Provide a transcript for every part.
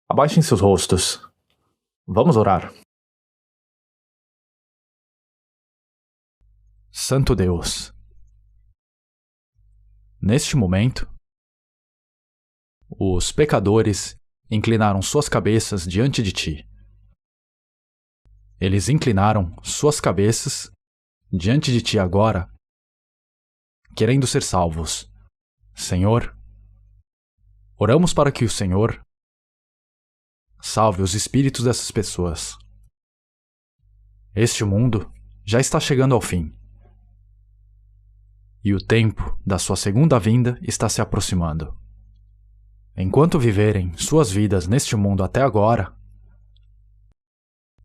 Abaixem seus rostos. Vamos orar. Santo Deus, neste momento, os pecadores inclinaram suas cabeças diante de Ti. Eles inclinaram suas cabeças diante de Ti agora, querendo ser salvos. Senhor, oramos para que o Senhor salve os espíritos dessas pessoas. Este mundo já está chegando ao fim. E o tempo da sua segunda vinda está se aproximando. Enquanto viverem suas vidas neste mundo até agora,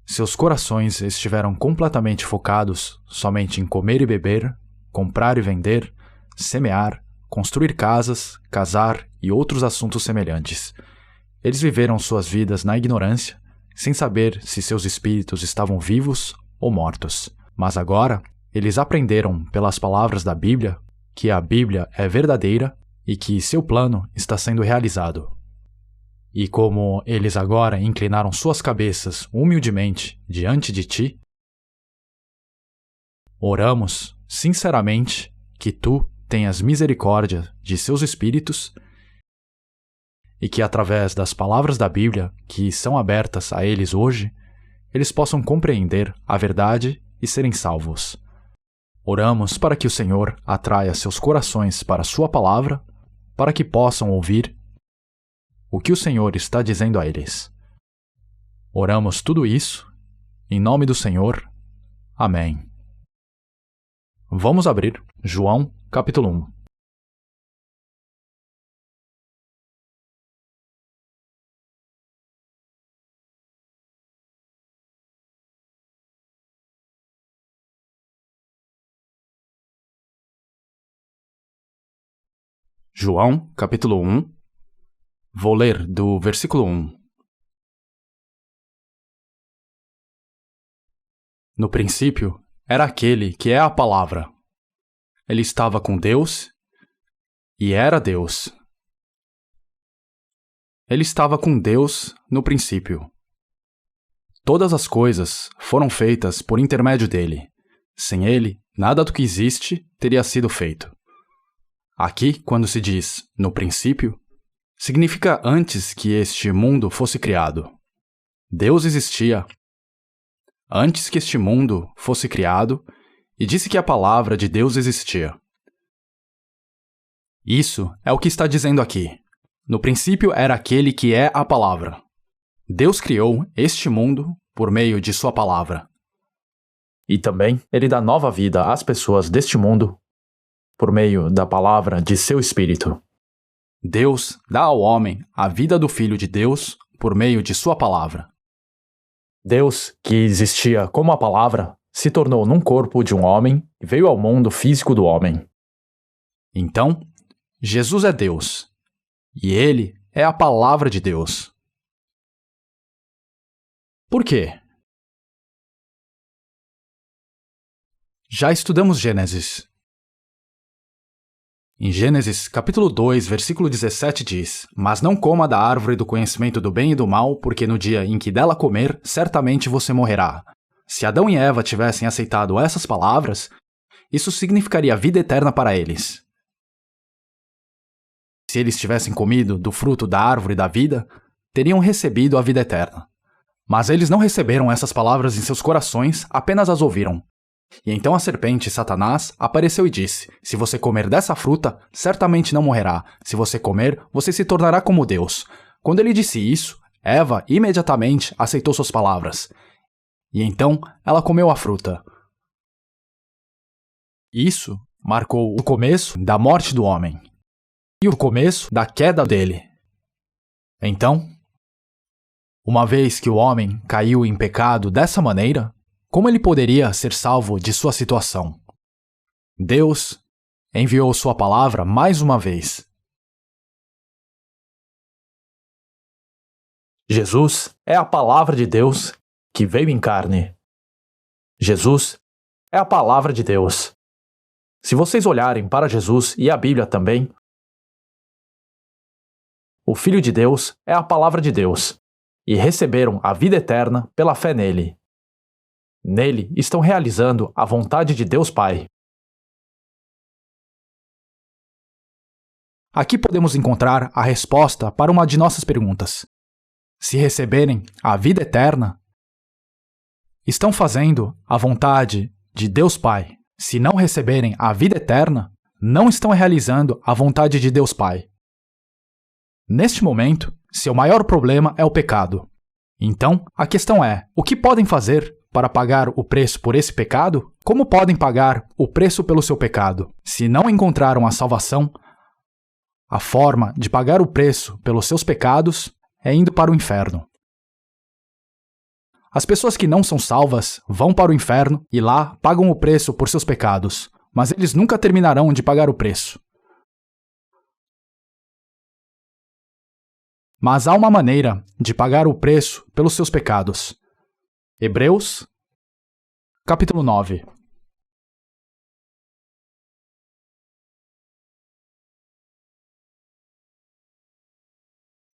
seus corações estiveram completamente focados somente em comer e beber, comprar e vender, semear, construir casas, casar e outros assuntos semelhantes. Eles viveram suas vidas na ignorância, sem saber se seus espíritos estavam vivos ou mortos. Mas agora, eles aprenderam pelas palavras da Bíblia que a Bíblia é verdadeira e que seu plano está sendo realizado. E como eles agora inclinaram suas cabeças humildemente diante de Ti, oramos sinceramente que Tu tenhas misericórdia de seus espíritos e que através das palavras da Bíblia que são abertas a eles hoje, eles possam compreender a verdade e serem salvos. Oramos para que o Senhor atraia seus corações para a Sua palavra, para que possam ouvir o que o Senhor está dizendo a eles. Oramos tudo isso em nome do Senhor. Amém. Vamos abrir João, capítulo 1. João, capítulo 1. Vou ler do versículo 1. No princípio, era aquele que é a palavra. Ele estava com Deus e era Deus. Ele estava com Deus no princípio. Todas as coisas foram feitas por intermédio dele. Sem ele, nada do que existe teria sido feito. Aqui, quando se diz no princípio, significa antes que este mundo fosse criado. Deus existia antes que este mundo fosse criado e disse que a palavra de Deus existia. Isso é o que está dizendo aqui. No princípio era aquele que é a palavra. Deus criou este mundo por meio de sua palavra. E também ele dá nova vida às pessoas deste mundo por meio da palavra de seu Espírito. Deus dá ao homem a vida do Filho de Deus por meio de sua palavra. Deus, que existia como a palavra, se tornou num corpo de um homem e veio ao mundo físico do homem. Então, Jesus é Deus, e Ele é a palavra de Deus. Por quê? Já estudamos Gênesis. Em Gênesis, capítulo 2, versículo 17 diz: Mas não coma da árvore do conhecimento do bem e do mal, porque no dia em que dela comer, certamente você morrerá. Se Adão e Eva tivessem aceitado essas palavras, isso significaria vida eterna para eles. Se eles tivessem comido do fruto da árvore da vida, teriam recebido a vida eterna. Mas eles não receberam essas palavras em seus corações, apenas as ouviram. E então a serpente, Satanás, apareceu e disse: Se você comer dessa fruta, certamente não morrerá. Se você comer, você se tornará como Deus. Quando ele disse isso, Eva imediatamente aceitou suas palavras. E então ela comeu a fruta. Isso marcou o começo da morte do homem e o começo da queda dele. Então, uma vez que o homem caiu em pecado dessa maneira, como ele poderia ser salvo de sua situação? Deus enviou sua palavra mais uma vez. Jesus é a palavra de Deus que veio em carne. Jesus é a palavra de Deus. Se vocês olharem para Jesus e a Bíblia também, o Filho de Deus é a palavra de Deus. e receberam a vida eterna pela fé nele. Nele estão realizando a vontade de Deus Pai. Aqui podemos encontrar a resposta para uma de nossas perguntas. Se receberem a vida eterna, estão fazendo a vontade de Deus Pai. Se não receberem a vida eterna, não estão realizando a vontade de Deus Pai. Neste momento, seu maior problema é o pecado. Então, a questão é: o que podem fazer para pagar o preço por esse pecado? Como podem pagar o preço pelo seu pecado? Se não encontraram a salvação, a forma de pagar o preço pelos seus pecados é indo para o inferno. As pessoas que não são salvas vão para o inferno e lá pagam o preço por seus pecados, mas eles nunca terminarão de pagar o preço. Mas há uma maneira de pagar o preço pelos seus pecados. Hebreus, capítulo 9.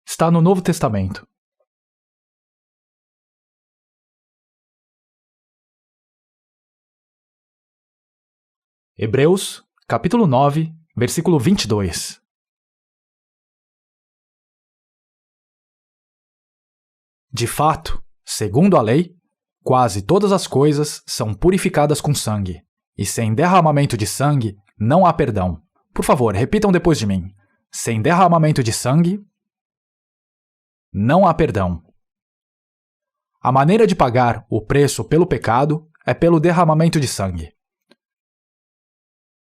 Está no Novo Testamento. Hebreus, capítulo 9, versículo 22. De fato, segundo a lei, quase todas as coisas são purificadas com sangue, e sem derramamento de sangue não há perdão. Por favor, repitam depois de mim. Sem derramamento de sangue, não há perdão. A maneira de pagar o preço pelo pecado é pelo derramamento de sangue.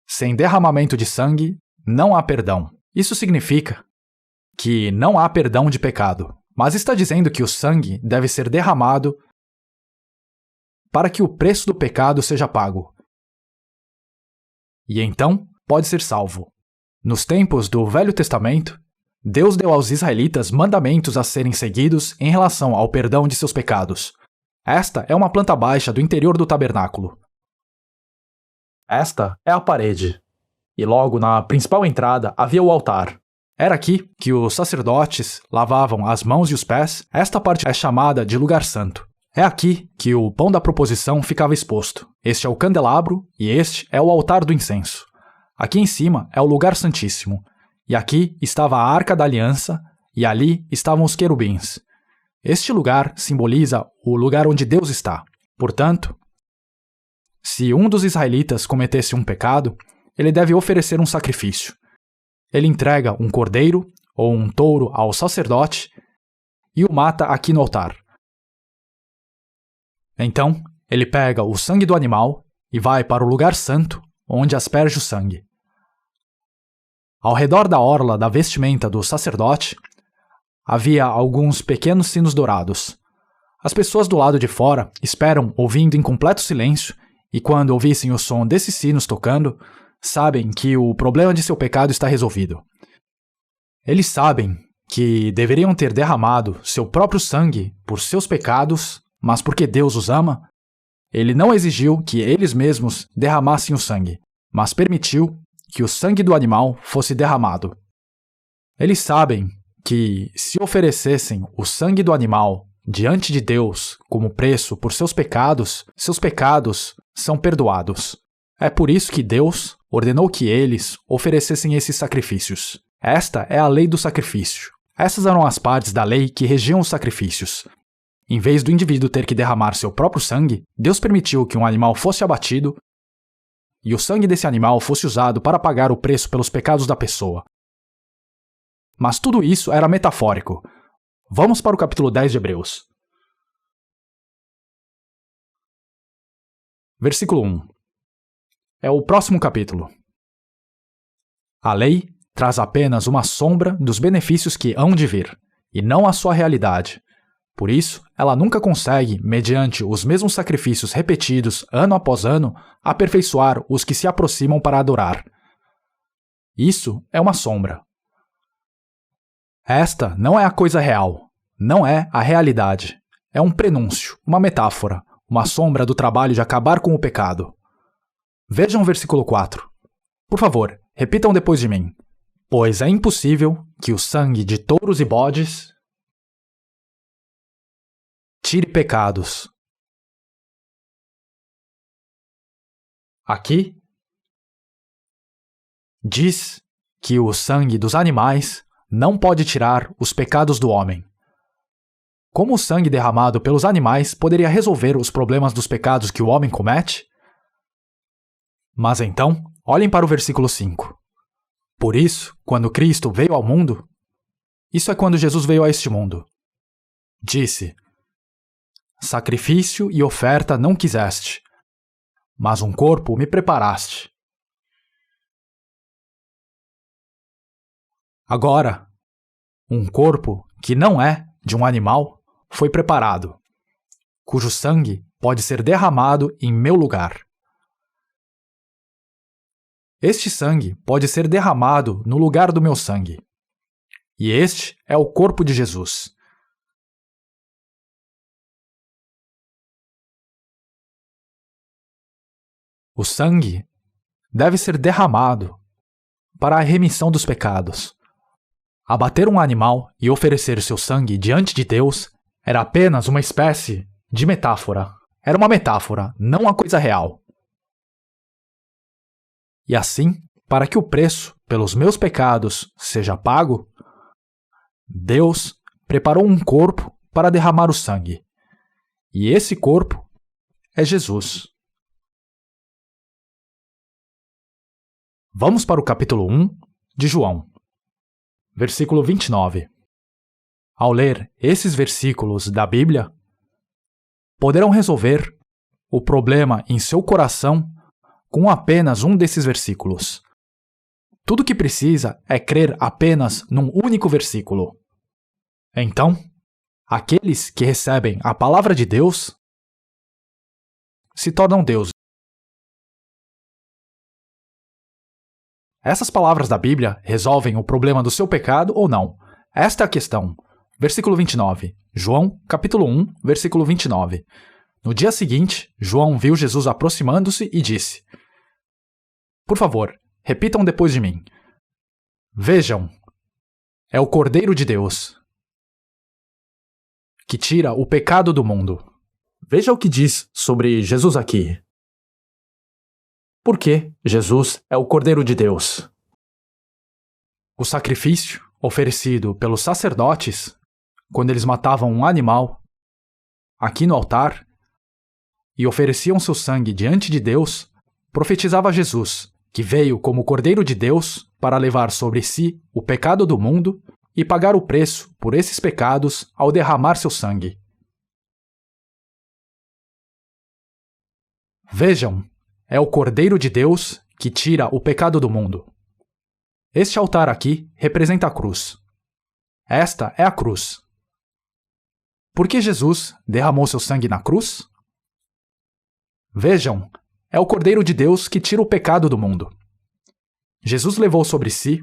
Sem derramamento de sangue, não há perdão. Isso significa que não há perdão de pecado, mas está dizendo que o sangue deve ser derramado para que o preço do pecado seja pago. E então pode ser salvo. Nos tempos do Velho Testamento, Deus deu aos israelitas mandamentos a serem seguidos em relação ao perdão de seus pecados. Esta é uma planta baixa do interior do tabernáculo. Esta é a parede. E logo na principal entrada havia o altar. Era aqui que os sacerdotes lavavam as mãos e os pés. Esta parte é chamada de lugar santo. É aqui que o pão da proposição ficava exposto. Este é o candelabro e este é o altar do incenso. Aqui em cima é o lugar santíssimo. E aqui estava a Arca da Aliança e ali estavam os querubins. Este lugar simboliza o lugar onde Deus está. Portanto, se um dos israelitas cometesse um pecado, ele deve oferecer um sacrifício. Ele entrega um cordeiro ou um touro ao sacerdote e o mata aqui no altar. Então, ele pega o sangue do animal e vai para o lugar santo, onde asperge o sangue. Ao redor da orla da vestimenta do sacerdote, havia alguns pequenos sinos dourados. As pessoas do lado de fora esperam ouvindo em completo silêncio, e quando ouvissem o som desses sinos tocando, sabem que o problema de seu pecado está resolvido. Eles sabem que deveriam ter derramado seu próprio sangue por seus pecados, mas porque Deus os ama, ele não exigiu que eles mesmos derramassem o sangue, mas permitiu que o sangue do animal fosse derramado. Eles sabem que, se oferecessem o sangue do animal diante de Deus como preço por seus pecados são perdoados. É por isso que Deus ordenou que eles oferecessem esses sacrifícios. Esta é a lei do sacrifício. Essas eram as partes da lei que regiam os sacrifícios. Em vez do indivíduo ter que derramar seu próprio sangue, Deus permitiu que um animal fosse abatido e o sangue desse animal fosse usado para pagar o preço pelos pecados da pessoa. Mas tudo isso era metafórico. Vamos para o capítulo 10 de Hebreus. Versículo 1. É o próximo capítulo. A lei traz apenas uma sombra dos benefícios que hão de vir, e não a sua realidade. Por isso, ela nunca consegue, mediante os mesmos sacrifícios repetidos ano após ano, aperfeiçoar os que se aproximam para adorar. Isso é uma sombra. Esta não é a coisa real, não é a realidade. É um prenúncio, uma metáfora, uma sombra do trabalho de acabar com o pecado. Vejam o versículo 4. Por favor, repitam depois de mim. Pois é impossível que o sangue de touros e bodes tire pecados. Aqui diz que o sangue dos animais não pode tirar os pecados do homem. Como o sangue derramado pelos animais poderia resolver os problemas dos pecados que o homem comete? Mas então, olhem para o versículo 5. Por isso, quando Cristo veio ao mundo, isso é quando Jesus veio a este mundo, disse: sacrifício e oferta não quiseste, mas um corpo me preparaste. Agora, um corpo que não é de um animal foi preparado, cujo sangue pode ser derramado em meu lugar. Este sangue pode ser derramado no lugar do meu sangue. E este é o corpo de Jesus. O sangue deve ser derramado para a remissão dos pecados. Abater um animal e oferecer seu sangue diante de Deus era apenas uma espécie de metáfora. Era uma metáfora, não uma coisa real. E assim, para que o preço pelos meus pecados seja pago, Deus preparou um corpo para derramar o sangue. E esse corpo é Jesus. Vamos para o capítulo 1 de João, versículo 29. Ao ler esses versículos da Bíblia, poderão resolver o problema em seu coração com apenas um desses versículos. Tudo que precisa é crer apenas num único versículo. Então, aqueles que recebem a palavra de Deus se tornam deuses. Essas palavras da Bíblia resolvem o problema do seu pecado ou não? Esta é a questão. Versículo 29. João, capítulo 1, versículo 29. No dia seguinte, João viu Jesus aproximando-se e disse: por favor, repitam depois de mim. Vejam, é o Cordeiro de Deus, que tira o pecado do mundo. Veja o que diz sobre Jesus aqui. Por que Jesus é o Cordeiro de Deus? O sacrifício oferecido pelos sacerdotes, quando eles matavam um animal aqui no altar e ofereciam seu sangue diante de Deus, profetizava Jesus, que veio como Cordeiro de Deus para levar sobre si o pecado do mundo e pagar o preço por esses pecados ao derramar seu sangue. Vejam, é o Cordeiro de Deus que tira o pecado do mundo. Este altar aqui representa a cruz. Esta é a cruz. Por que Jesus derramou seu sangue na cruz? Vejam, é o Cordeiro de Deus que tira o pecado do mundo. Jesus levou sobre si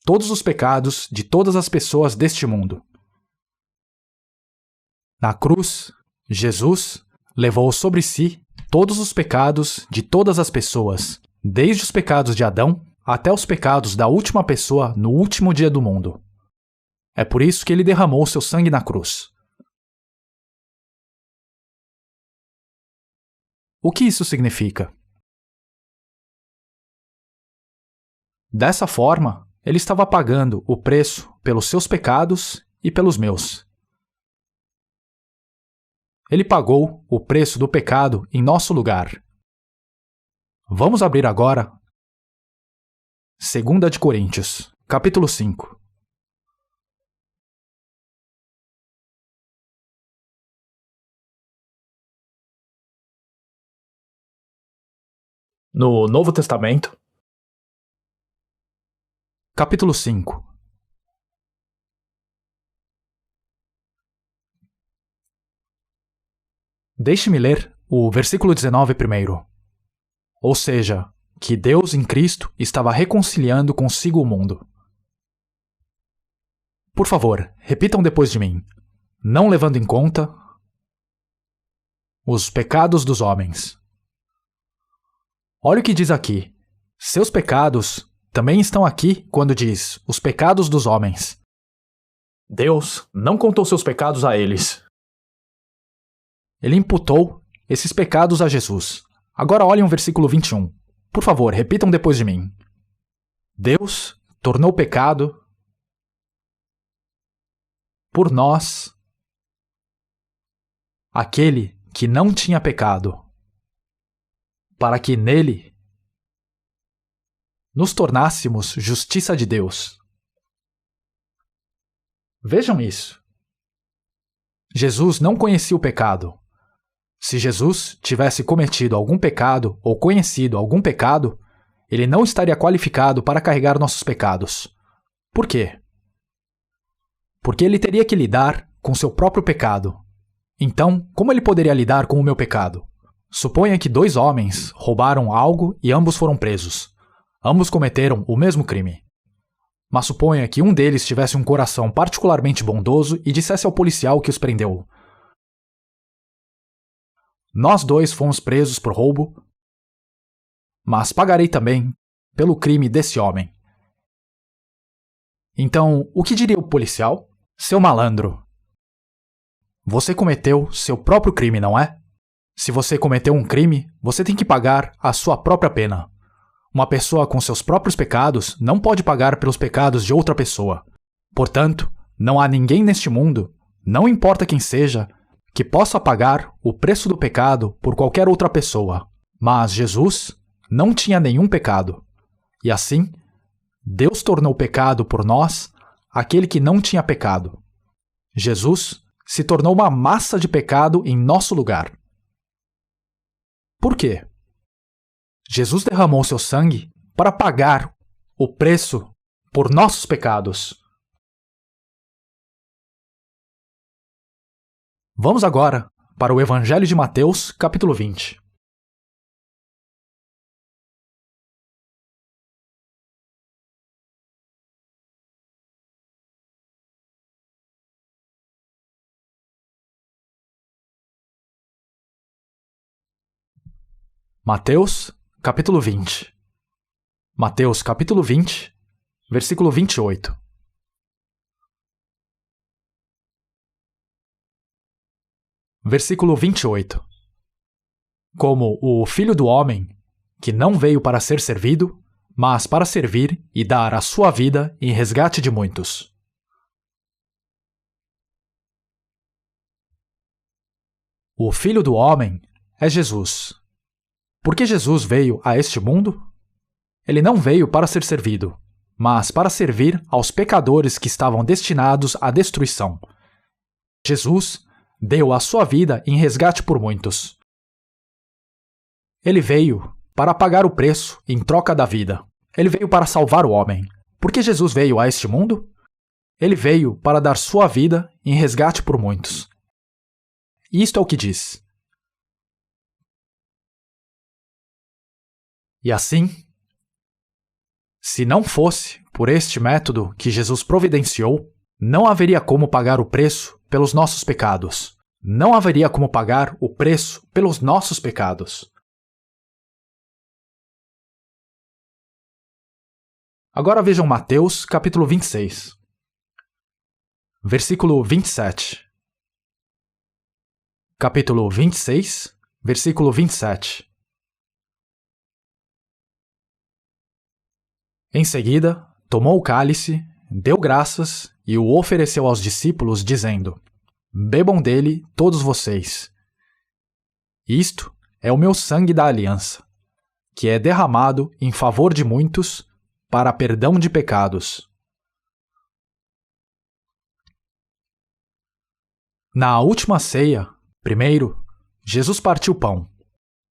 todos os pecados de todas as pessoas deste mundo. Na cruz, Jesus levou sobre si todos os pecados de todas as pessoas, desde os pecados de Adão até os pecados da última pessoa no último dia do mundo. É por isso que ele derramou seu sangue na cruz. O que isso significa? Dessa forma, ele estava pagando o preço pelos seus pecados e pelos meus. Ele pagou o preço do pecado em nosso lugar. Vamos abrir agora 2 de Coríntios, capítulo 5. No Novo Testamento, capítulo 5. Deixe-me ler o versículo 19 primeiro. Ou seja, que Deus em Cristo estava reconciliando consigo o mundo. Por favor, repitam depois de mim. Não levando em conta os pecados dos homens. Olha o que diz aqui. Seus pecados também estão aqui quando diz os pecados dos homens. Deus não contou seus pecados a eles. Ele imputou esses pecados a Jesus. Agora olhem o versículo 21. Por favor, repitam depois de mim. Deus tornou pecado por nós aquele que não tinha pecado, para que nele nos tornássemos justiça de Deus. Vejam isso. Jesus não conhecia o pecado. Se Jesus tivesse cometido algum pecado ou conhecido algum pecado, ele não estaria qualificado para carregar nossos pecados. Por quê? Porque ele teria que lidar com seu próprio pecado. Então, como ele poderia lidar com o meu pecado? Suponha que 2 homens roubaram algo e ambos foram presos. Ambos cometeram o mesmo crime. Mas suponha que um deles tivesse um coração particularmente bondoso e dissesse ao policial que os prendeu: nós 2 fomos presos por roubo, mas pagarei também pelo crime desse homem. Então, o que diria o policial? Seu malandro, você cometeu seu próprio crime, não é? Se você cometeu um crime, você tem que pagar a sua própria pena. Uma pessoa com seus próprios pecados não pode pagar pelos pecados de outra pessoa. Portanto, não há ninguém neste mundo, não importa quem seja, que possa pagar o preço do pecado por qualquer outra pessoa. Mas Jesus não tinha nenhum pecado. E assim, Deus tornou pecado por nós aquele que não tinha pecado. Jesus se tornou uma massa de pecado em nosso lugar. Por quê? Jesus derramou seu sangue para pagar o preço por nossos pecados. Vamos agora para o Evangelho de Mateus, capítulo 20. Mateus, capítulo 20. Mateus, capítulo 20, versículo 28. Versículo 28. Como o Filho do Homem, que não veio para ser servido, mas para servir e dar a sua vida em resgate de muitos. O Filho do Homem é Jesus. Por que Jesus veio a este mundo? Ele não veio para ser servido, mas para servir aos pecadores que estavam destinados à destruição. Jesus deu a sua vida em resgate por muitos. Ele veio para pagar o preço em troca da vida. Ele veio para salvar o homem. Por que Jesus veio a este mundo? Ele veio para dar sua vida em resgate por muitos. Isto é o que diz. E assim, se não fosse por este método que Jesus providenciou, não haveria como pagar o preço pelos nossos pecados. Não haveria como pagar o preço pelos nossos pecados. Agora vejam Mateus, capítulo 26. Versículo 27. Capítulo 26, versículo 27. Em seguida, tomou o cálice, deu graças e o ofereceu aos discípulos, dizendo: bebam dele todos vocês. Isto é o meu sangue da aliança, que é derramado em favor de muitos para perdão de pecados. Na última ceia, primeiro, Jesus partiu o pão.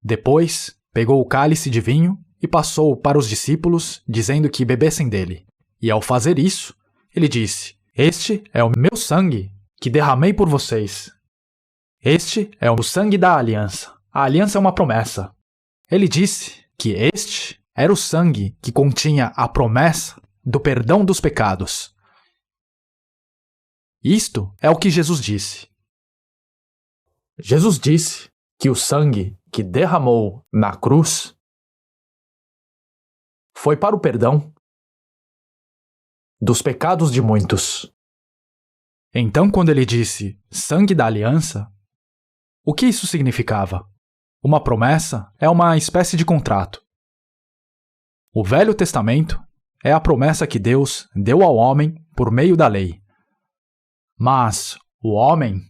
Depois, pegou o cálice de vinho e passou para os discípulos, dizendo que bebessem dele. E ao fazer isso, ele disse: este é o meu sangue que derramei por vocês. Este é o sangue da aliança. A aliança é uma promessa. Ele disse que este era o sangue que continha a promessa do perdão dos pecados. Isto é o que Jesus disse. Jesus disse que o sangue que derramou na cruz foi para o perdão dos pecados de muitos. Então, quando ele disse sangue da aliança, o que isso significava? Uma promessa é uma espécie de contrato. O Velho Testamento é a promessa que Deus deu ao homem por meio da lei. Mas o homem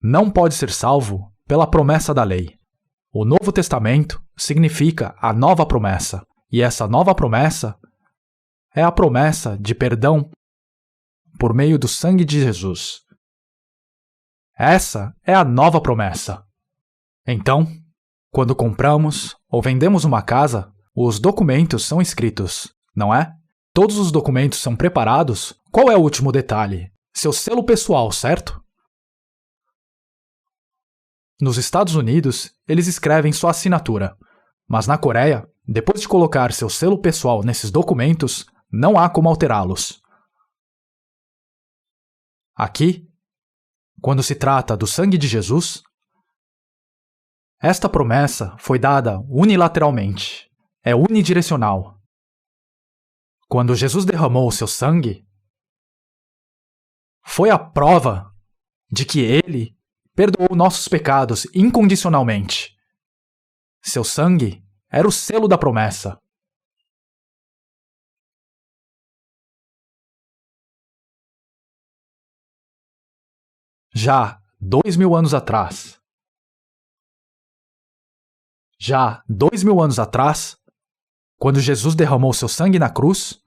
não pode ser salvo pela promessa da lei. O Novo Testamento significa a nova promessa, e essa nova promessa é a promessa de perdão por meio do sangue de Jesus. Essa é a nova promessa. Então, quando compramos ou vendemos uma casa, os documentos são escritos, não é? Todos os documentos são preparados. Qual é o último detalhe? Seu selo pessoal, certo? Nos Estados Unidos, eles escrevem sua assinatura, mas na Coreia, depois de colocar seu selo pessoal nesses documentos, não há como alterá-los. Aqui, quando se trata do sangue de Jesus, esta promessa foi dada unilateralmente, é unidirecional. Quando Jesus derramou seu sangue, foi a prova de que ele perdoou nossos pecados incondicionalmente. Seu sangue era o selo da promessa. Já 2000 anos atrás, quando Jesus derramou seu sangue na cruz,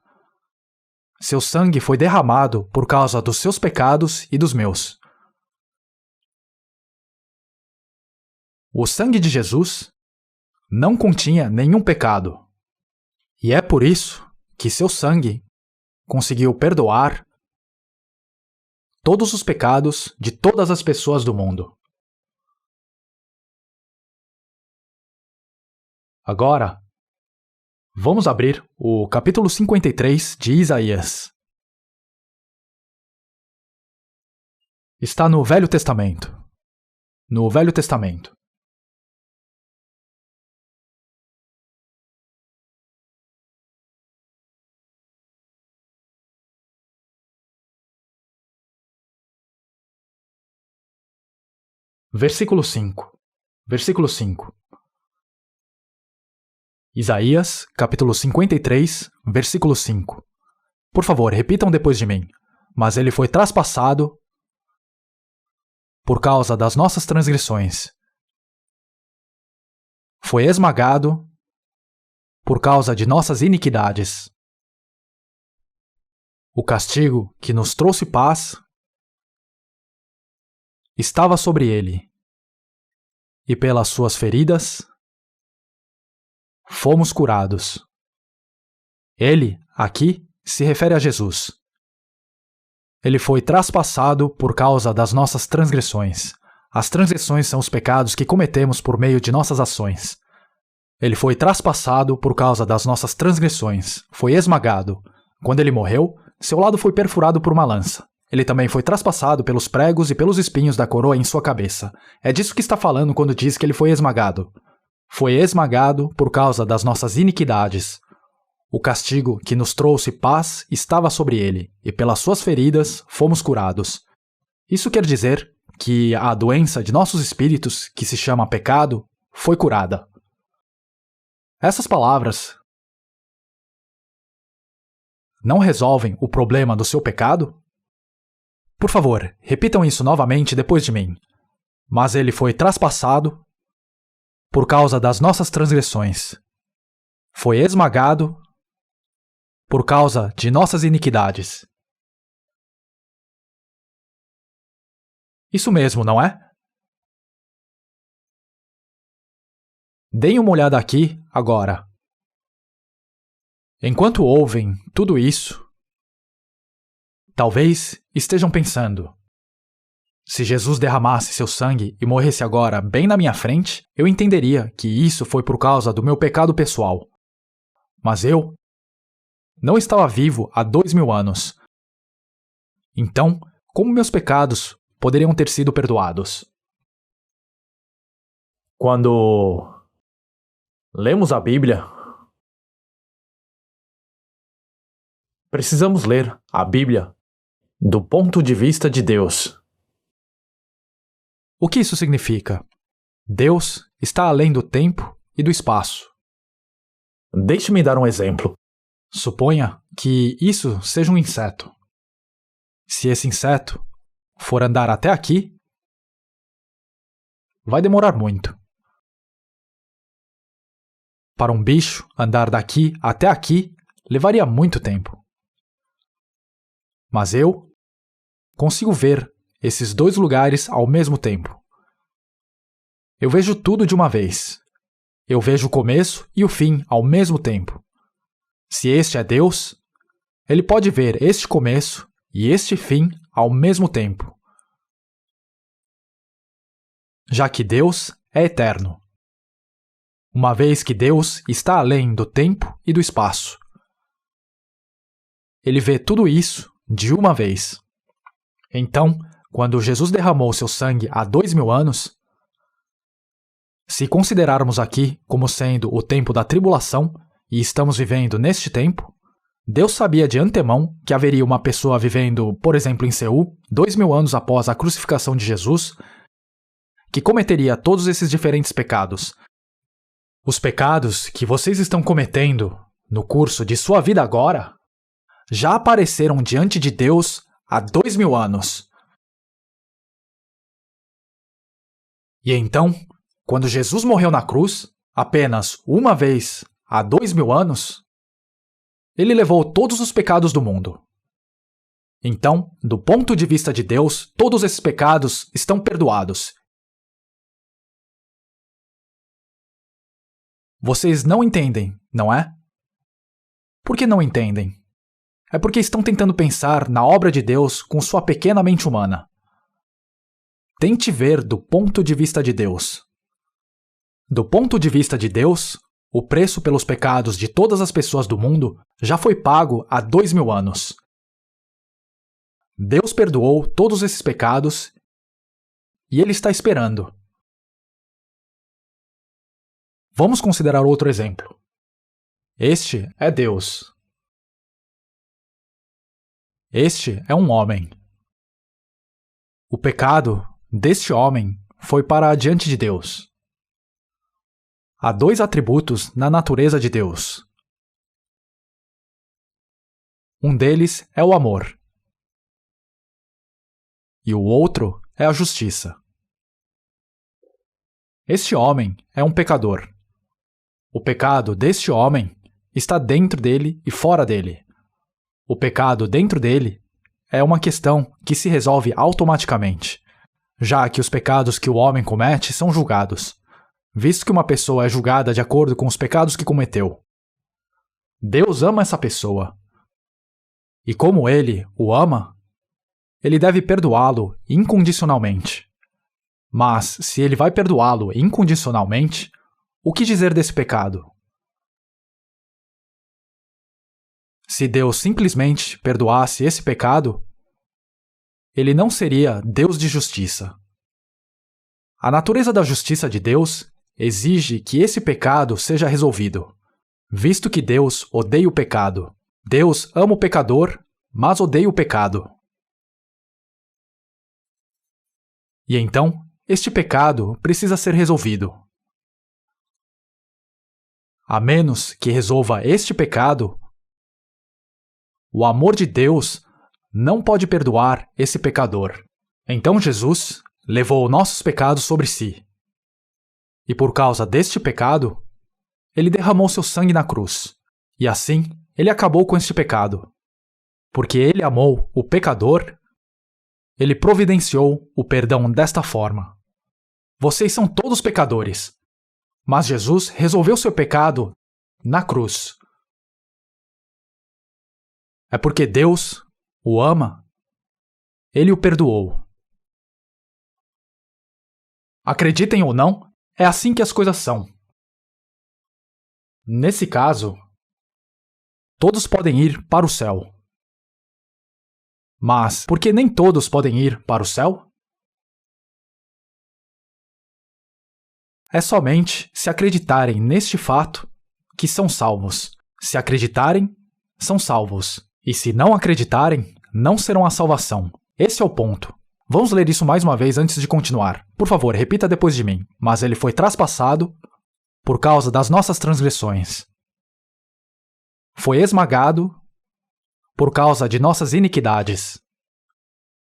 seu sangue foi derramado por causa dos seus pecados e dos meus. O sangue de Jesus não continha nenhum pecado, e é por isso que seu sangue conseguiu perdoar todos os pecados de todas as pessoas do mundo. Agora, vamos abrir o capítulo 53 de Isaías. Está no Velho Testamento. No Velho Testamento. Versículo 5. Versículo 5. Isaías, capítulo 53, versículo 5. Por favor, repitam depois de mim. Mas ele foi traspassado por causa das nossas transgressões. Foi esmagado por causa de nossas iniquidades. O castigo que nos trouxe paz estava sobre ele, e pelas suas feridas fomos curados. Ele, aqui, se refere a Jesus. Ele foi traspassado por causa das nossas transgressões. As transgressões são os pecados que cometemos por meio de nossas ações. Ele foi traspassado por causa das nossas transgressões. Foi esmagado. Quando ele morreu, seu lado foi perfurado por uma lança. Ele também foi traspassado pelos pregos e pelos espinhos da coroa em sua cabeça. É disso que está falando quando diz que ele foi esmagado. Foi esmagado por causa das nossas iniquidades. O castigo que nos trouxe paz estava sobre ele, e pelas suas feridas fomos curados. Isso quer dizer que a doença de nossos espíritos, que se chama pecado, foi curada. Essas palavras não resolvem o problema do seu pecado? Por favor, repitam isso novamente depois de mim. Mas ele foi traspassado por causa das nossas transgressões. Foi esmagado por causa de nossas iniquidades. Isso mesmo, não é? Deem uma olhada aqui, agora. Enquanto ouvem tudo isso, talvez estejam pensando: se Jesus derramasse seu sangue e morresse agora bem na minha frente, eu entenderia que isso foi por causa do meu pecado pessoal. Mas eu não estava vivo há 2000 anos. Então, como meus pecados poderiam ter sido perdoados? Quando lemos a Bíblia, precisamos ler a Bíblia do ponto de vista de Deus. O que isso significa? Deus está além do tempo e do espaço. Deixe-me dar um exemplo. Suponha que isso seja um inseto. Se esse inseto for andar até aqui, vai demorar muito. Para um bicho andar daqui até aqui levaria muito tempo. Mas eu consigo ver esses dois lugares ao mesmo tempo. Eu vejo tudo de uma vez. Eu vejo o começo e o fim ao mesmo tempo. Se este é Deus, ele pode ver este começo e este fim ao mesmo tempo. Já que Deus é eterno. Uma vez que Deus está além do tempo e do espaço. Ele vê tudo isso de uma vez. Então, quando Jesus derramou seu sangue há 2000 anos, se considerarmos aqui como sendo o tempo da tribulação e estamos vivendo neste tempo, Deus sabia de antemão que haveria uma pessoa vivendo, por exemplo, em Seul, 2000 anos após a crucificação de Jesus, que cometeria todos esses diferentes pecados. Os pecados que vocês estão cometendo no curso de sua vida agora já apareceram diante de Deus há 2000 anos. E então, quando Jesus morreu na cruz, apenas uma vez há 2000 anos, ele levou todos os pecados do mundo. Então, do ponto de vista de Deus, todos esses pecados estão perdoados. Vocês não entendem, não é? Por que não entendem? É porque estão tentando pensar na obra de Deus com sua pequena mente humana. Tente ver do ponto de vista de Deus. Do ponto de vista de Deus, o preço pelos pecados de todas as pessoas do mundo já foi pago há 2000 anos. Deus perdoou todos esses pecados e Ele está esperando. Vamos considerar outro exemplo. Este é Deus. Este é um homem. O pecado deste homem foi para diante de Deus. Há dois atributos na natureza de Deus. Um deles é o amor. E o outro é a justiça. Este homem é um pecador. O pecado deste homem está dentro dele e fora dele. O pecado dentro dele é uma questão que se resolve automaticamente, já que os pecados que o homem comete são julgados, visto que uma pessoa é julgada de acordo com os pecados que cometeu. Deus ama essa pessoa. E como Ele o ama, Ele deve perdoá-lo incondicionalmente. Mas, se Ele vai perdoá-lo incondicionalmente, o que dizer desse pecado? Se Deus simplesmente perdoasse esse pecado, Ele não seria Deus de justiça. A natureza da justiça de Deus exige que esse pecado seja resolvido, visto que Deus odeia o pecado. Deus ama o pecador, mas odeia o pecado. E então, este pecado precisa ser resolvido. A menos que resolva este pecado, o amor de Deus não pode perdoar esse pecador. Então Jesus levou nossos pecados sobre si. E por causa deste pecado, Ele derramou seu sangue na cruz. E assim, Ele acabou com este pecado. Porque Ele amou o pecador, Ele providenciou o perdão desta forma. Vocês são todos pecadores. Mas Jesus resolveu seu pecado na cruz. É porque Deus o ama, Ele o perdoou. Acreditem ou não, é assim que as coisas são. Nesse caso, todos podem ir para o céu. Mas por que nem todos podem ir para o céu? É somente se acreditarem neste fato que são salvos. Se acreditarem, são salvos. E se não acreditarem, não serão a salvação. Esse é o ponto. Vamos ler isso mais uma vez antes de continuar. Por favor, repita depois de mim. Mas ele foi traspassado por causa das nossas transgressões. Foi esmagado por causa de nossas iniquidades.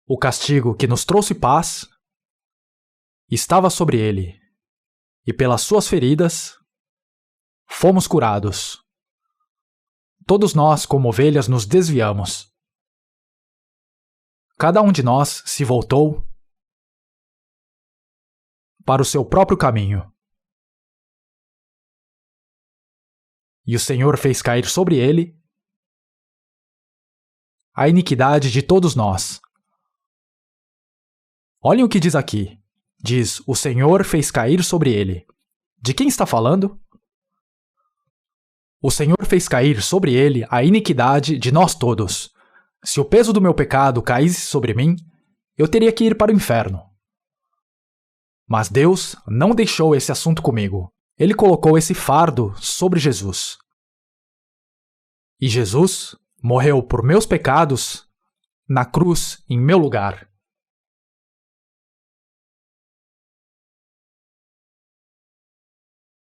O castigo que nos trouxe paz estava sobre ele, e pelas suas feridas fomos curados. Todos nós, como ovelhas, nos desviamos. Cada um de nós se voltou para o seu próprio caminho. E o Senhor fez cair sobre ele a iniquidade de todos nós. Olhem o que diz aqui. Diz, o Senhor fez cair sobre ele. De quem está falando? O Senhor fez cair sobre ele a iniquidade de nós todos. Se o peso do meu pecado caísse sobre mim, eu teria que ir para o inferno. Mas Deus não deixou esse assunto comigo. Ele colocou esse fardo sobre Jesus. E Jesus morreu por meus pecados na cruz em meu lugar.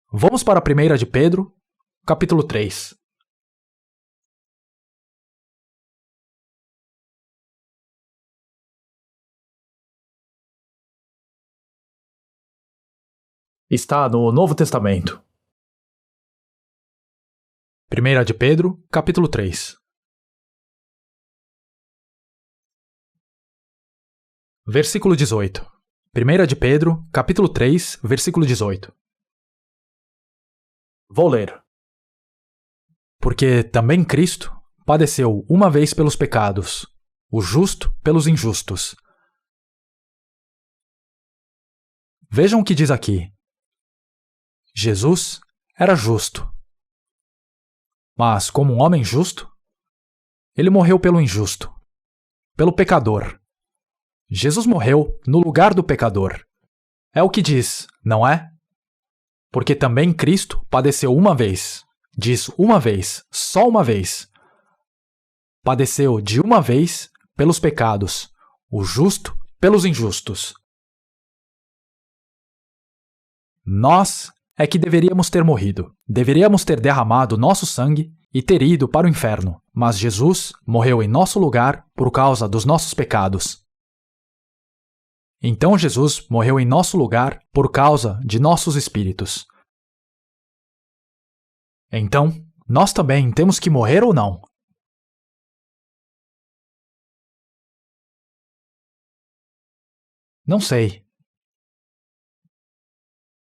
Vamos para a 1 de Pedro, capítulo 3. Está no Novo Testamento. 1 de Pedro, capítulo 3. Versículo 18. 1 de Pedro, capítulo 3, versículo 18. Vou ler. Porque também Cristo padeceu uma vez pelos pecados, o justo pelos injustos. Vejam o que diz aqui. Jesus era justo. Mas, como um homem justo, ele morreu pelo injusto, pelo pecador. Jesus morreu no lugar do pecador. É o que diz, não é? Porque também Cristo padeceu uma vez. Diz uma vez, só uma vez. Padeceu de uma vez pelos pecados, o justo pelos injustos. Nós é que deveríamos ter morrido. Deveríamos ter derramado nosso sangue e ter ido para o inferno. Mas Jesus morreu em nosso lugar por causa dos nossos pecados. Então Jesus morreu em nosso lugar por causa de nossos espíritos. Então, nós também temos que morrer ou não? Não sei.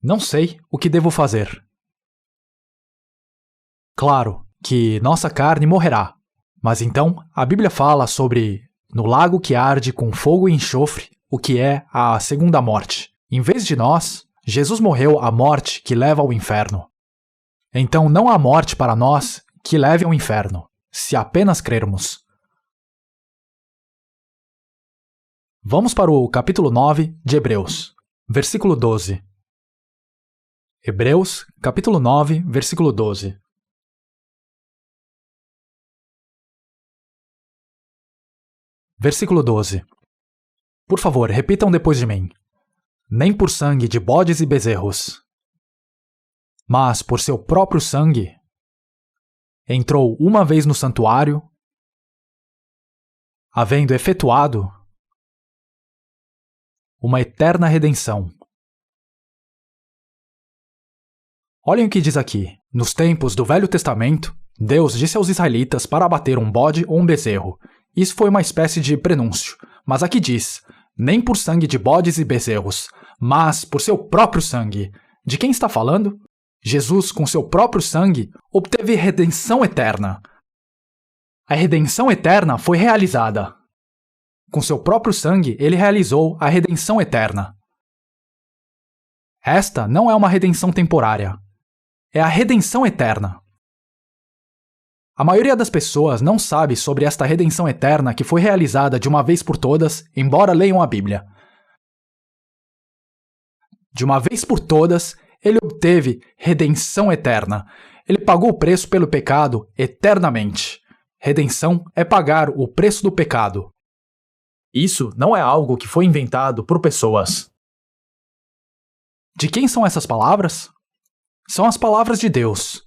Não sei o que devo fazer. Claro que nossa carne morrerá, mas então a Bíblia fala sobre no lago que arde com fogo e enxofre, o que é a segunda morte. Em vez de nós, Jesus morreu a morte que leva ao inferno. Então não há morte para nós que leve ao inferno, se apenas crermos. Vamos para o capítulo 9 de Hebreus, versículo 12. Hebreus, capítulo 9, versículo 12. Versículo 12. Por favor, repitam depois de mim. Nem por sangue de bodes e bezerros, mas por seu próprio sangue, entrou uma vez no santuário, havendo efetuado uma eterna redenção. Olhem o que diz aqui. Nos tempos do Velho Testamento, Deus disse aos israelitas para abater um bode ou um bezerro. Isso foi uma espécie de prenúncio. Mas aqui diz, nem por sangue de bodes e bezerros, mas por seu próprio sangue. De quem está falando? Jesus, com seu próprio sangue, obteve redenção eterna. A redenção eterna foi realizada. Com seu próprio sangue, ele realizou a redenção eterna. Esta não é uma redenção temporária. É a redenção eterna. A maioria das pessoas não sabe sobre esta redenção eterna que foi realizada de uma vez por todas, embora leiam a Bíblia. De uma vez por todas, ele obteve redenção eterna. Ele pagou o preço pelo pecado eternamente. Redenção é pagar o preço do pecado. Isso não é algo que foi inventado por pessoas. De quem são essas palavras? São as palavras de Deus.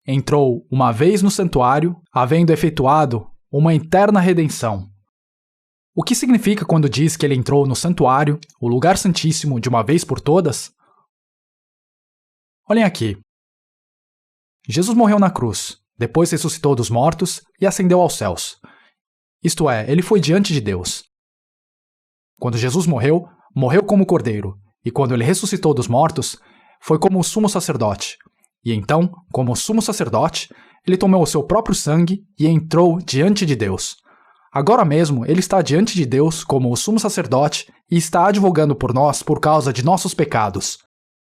Entrou uma vez no santuário, havendo efetuado uma eterna redenção. O que significa quando diz que ele entrou no santuário, o lugar santíssimo, de uma vez por todas? Olhem aqui. Jesus morreu na cruz, depois ressuscitou dos mortos e ascendeu aos céus. Isto é, ele foi diante de Deus. Quando Jesus morreu, morreu como cordeiro, e quando ele ressuscitou dos mortos, foi como o sumo sacerdote. E então, como sumo sacerdote, ele tomou o seu próprio sangue e entrou diante de Deus. Agora mesmo, ele está diante de Deus como o sumo sacerdote e está advogando por nós por causa de nossos pecados.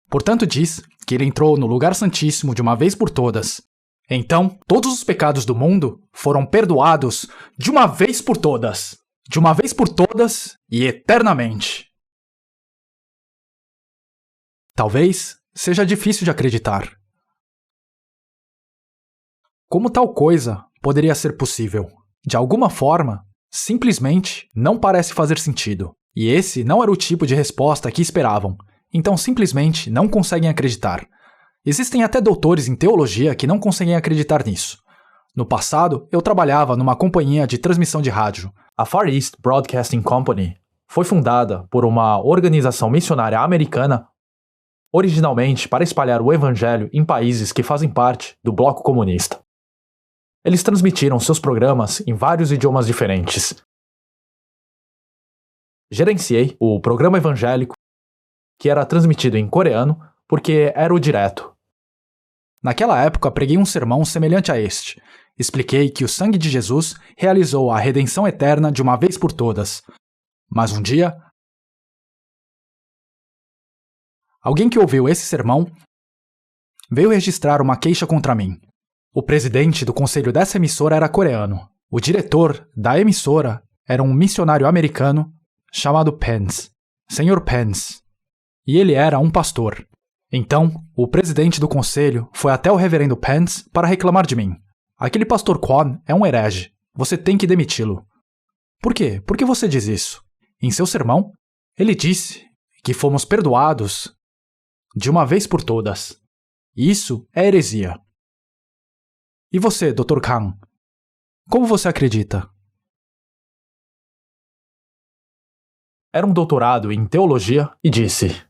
Portanto, diz que ele entrou no lugar santíssimo de uma vez por todas. Então, todos os pecados do mundo foram perdoados de uma vez por todas. De uma vez por todas e eternamente. Talvez seja difícil de acreditar. Como tal coisa poderia ser possível? De alguma forma, simplesmente não parece fazer sentido. E esse não era o tipo de resposta que esperavam. Então simplesmente não conseguem acreditar. Existem até doutores em teologia que não conseguem acreditar nisso. No passado, eu trabalhava numa companhia de transmissão de rádio. A Far East Broadcasting Company foi fundada por uma organização missionária americana originalmente para espalhar o evangelho em países que fazem parte do bloco comunista. Eles transmitiram seus programas em vários idiomas diferentes. Gerenciei o programa evangélico, que era transmitido em coreano, porque era o direto. Naquela época, preguei um sermão semelhante a este. Expliquei que o sangue de Jesus realizou a redenção eterna de uma vez por todas. Mas um dia, alguém que ouviu esse sermão veio registrar uma queixa contra mim. O presidente do conselho dessa emissora era coreano. O diretor da emissora era um missionário americano chamado Pence, Sr. Pence. E ele era um pastor. Então, o presidente do conselho foi até o reverendo Pence para reclamar de mim. Aquele pastor Kwon é um herege. Você tem que demiti-lo. Por quê? Por que você diz isso? Em seu sermão, ele disse que fomos perdoados de uma vez por todas. Isso é heresia. E você, Dr. Kang? Como você acredita? Era um doutorado em teologia e disse: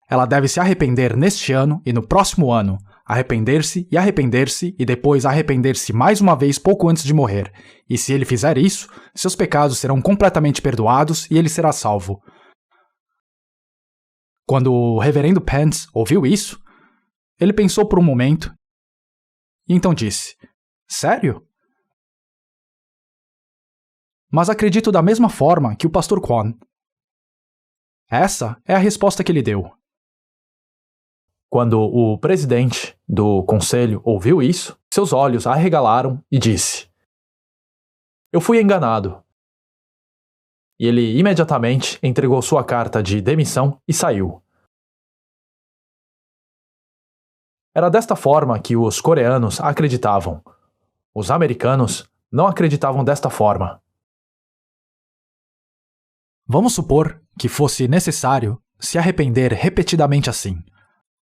ela deve se arrepender neste ano e no próximo ano, arrepender-se e depois arrepender-se mais uma vez pouco antes de morrer. E se ele fizer isso, seus pecados serão completamente perdoados e ele será salvo. Quando o reverendo Pence ouviu isso, ele pensou por um momento e então disse: sério? Mas acredito da mesma forma que o pastor Kwon. Essa é a resposta que ele deu. Quando o presidente do conselho ouviu isso, seus olhos arregalaram e disse: eu fui enganado. E ele imediatamente entregou sua carta de demissão e saiu. Era desta forma que os coreanos acreditavam. Os americanos não acreditavam desta forma. Vamos supor que fosse necessário se arrepender repetidamente assim.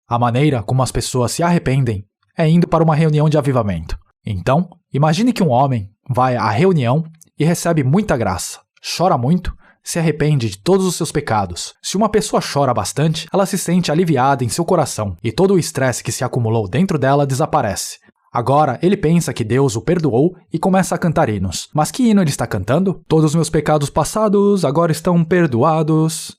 A maneira como as pessoas se arrependem é indo para uma reunião de avivamento. Então, imagine que um homem vai à reunião e recebe muita graça, chora muito, se arrepende de todos os seus pecados. Se uma pessoa chora bastante, ela se sente aliviada em seu coração e todo o estresse que se acumulou dentro dela desaparece. Agora, ele pensa que Deus o perdoou e começa a cantar hinos. Mas que hino ele está cantando? Todos os meus pecados passados agora estão perdoados.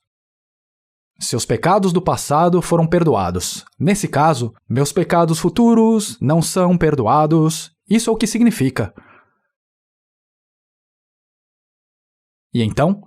Seus pecados do passado foram perdoados. Nesse caso, meus pecados futuros não são perdoados. Isso é o que significa. E então,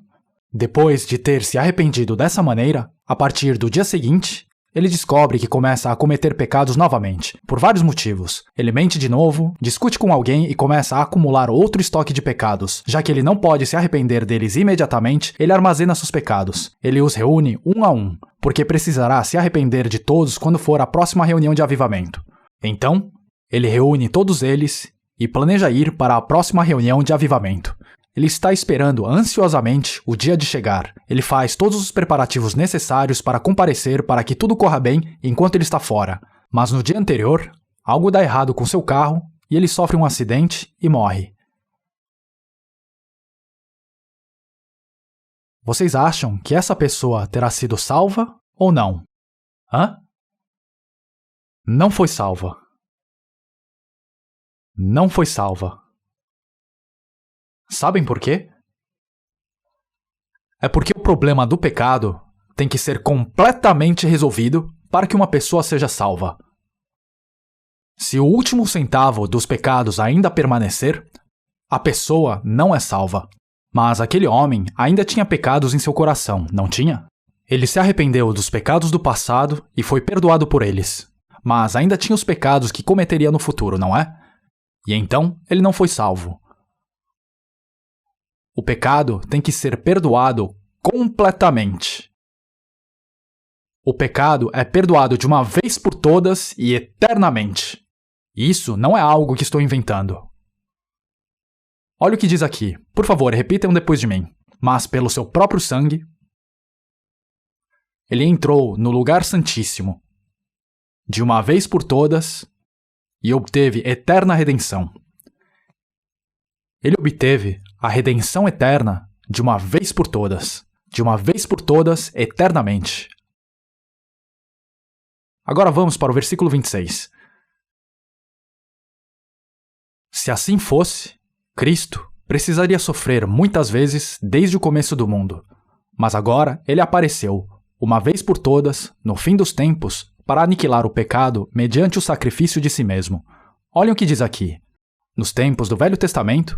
depois de ter se arrependido dessa maneira, a partir do dia seguinte, ele descobre que começa a cometer pecados novamente, por vários motivos. Ele mente de novo, discute com alguém e começa a acumular outro estoque de pecados. Já que ele não pode se arrepender deles imediatamente, ele armazena seus pecados. Ele os reúne um a um, porque precisará se arrepender de todos quando for a próxima reunião de avivamento. Então, Ele reúne todos eles e planeja ir para a próxima reunião de avivamento. Ele está esperando ansiosamente o dia de chegar. Ele faz todos os preparativos necessários para comparecer para que tudo corra bem enquanto ele está fora. Mas no dia anterior, algo dá errado com seu carro e ele sofre um acidente e morre. Vocês acham que essa pessoa terá sido salva ou não? Hã? Não foi salva. Não foi salva. Sabem por quê? É porque o problema do pecado tem que ser completamente resolvido para que uma pessoa seja salva. Se o último centavo dos pecados ainda permanecer, a pessoa não é salva. Mas aquele homem ainda tinha pecados em seu coração, não tinha? Ele se arrependeu dos pecados do passado e foi perdoado por eles. Mas ainda tinha os pecados que cometeria no futuro, não é? E então ele não foi salvo. O pecado tem que ser perdoado completamente. O pecado é perdoado de uma vez por todas e eternamente. Isso não é algo que estou inventando. Olha o que diz aqui. Por favor, repitam depois de mim. Mas pelo seu próprio sangue, ele entrou no lugar santíssimo, de uma vez por todas, e obteve eterna redenção. Ele obteve a redenção eterna de uma vez por todas, eternamente. Agora vamos para o versículo 26. Se assim fosse, Cristo precisaria sofrer muitas vezes desde o começo do mundo, mas agora ele apareceu, uma vez por todas, no fim dos tempos, para aniquilar o pecado mediante o sacrifício de si mesmo. Olhem o que diz aqui. Nos tempos do Velho Testamento,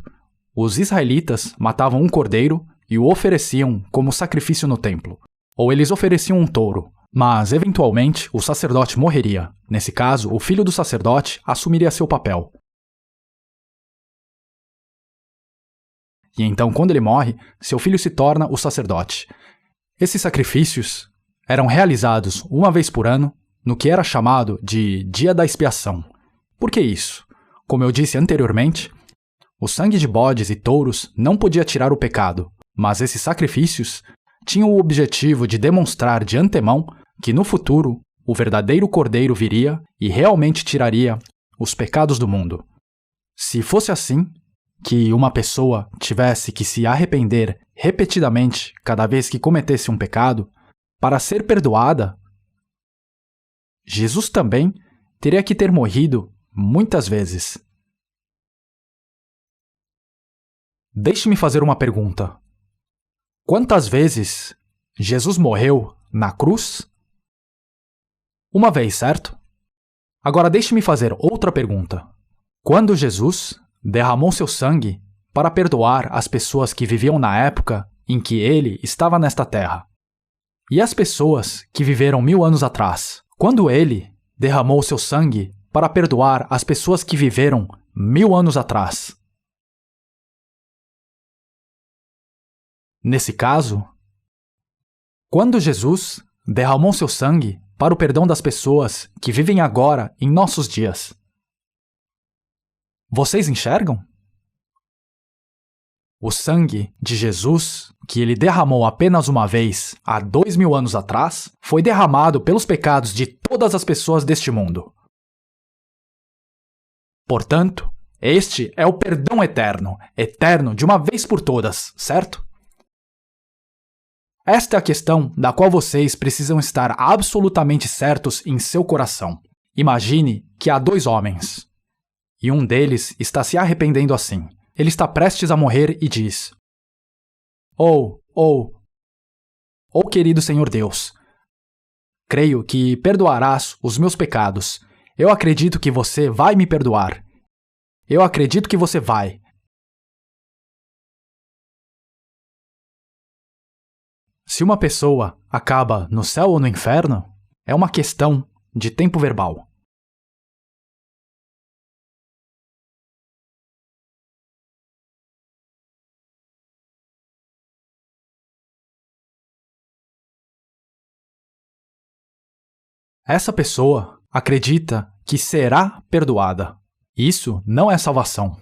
os israelitas matavam um cordeiro e o ofereciam como sacrifício no templo. Ou eles ofereciam um touro, mas eventualmente o sacerdote morreria. Nesse caso, o filho do sacerdote assumiria seu papel. E então, quando ele morre, seu filho se torna o sacerdote. Esses sacrifícios eram realizados uma vez por ano, no que era chamado de Dia da Expiação. Por que isso? Como eu disse anteriormente, o sangue de bodes e touros não podia tirar o pecado, mas esses sacrifícios tinham o objetivo de demonstrar de antemão que no futuro o verdadeiro cordeiro viria e realmente tiraria os pecados do mundo. Se fosse assim, que uma pessoa tivesse que se arrepender repetidamente cada vez que cometesse um pecado, para ser perdoada, Jesus também teria que ter morrido muitas vezes. Deixe-me fazer uma pergunta. Quantas vezes Jesus morreu na cruz? Uma vez, certo? Agora deixe-me fazer outra pergunta. Quando Jesus derramou seu sangue para perdoar as pessoas que viviam na época em que ele estava nesta terra, e as pessoas que viveram 1000 anos atrás, quando ele derramou seu sangue para perdoar as pessoas que viveram 1000 anos atrás. Nesse caso, quando Jesus derramou seu sangue para o perdão das pessoas que vivem agora em nossos dias, vocês enxergam? O sangue de Jesus, que ele derramou apenas uma vez há 2000 anos atrás, foi derramado pelos pecados de todas as pessoas deste mundo. Portanto, este é o perdão eterno de uma vez por todas, certo? Esta é a questão da qual vocês precisam estar absolutamente certos em seu coração. Imagine que há 2 homens, e um deles está se arrependendo assim. Ele está prestes a morrer e diz: Oh, querido Senhor Deus, creio que perdoarás os meus pecados. Eu acredito que você vai me perdoar. Eu acredito que você vai. Se uma pessoa acaba no céu ou no inferno, é uma questão de tempo verbal. Essa pessoa acredita que será perdoada. Isso não é salvação.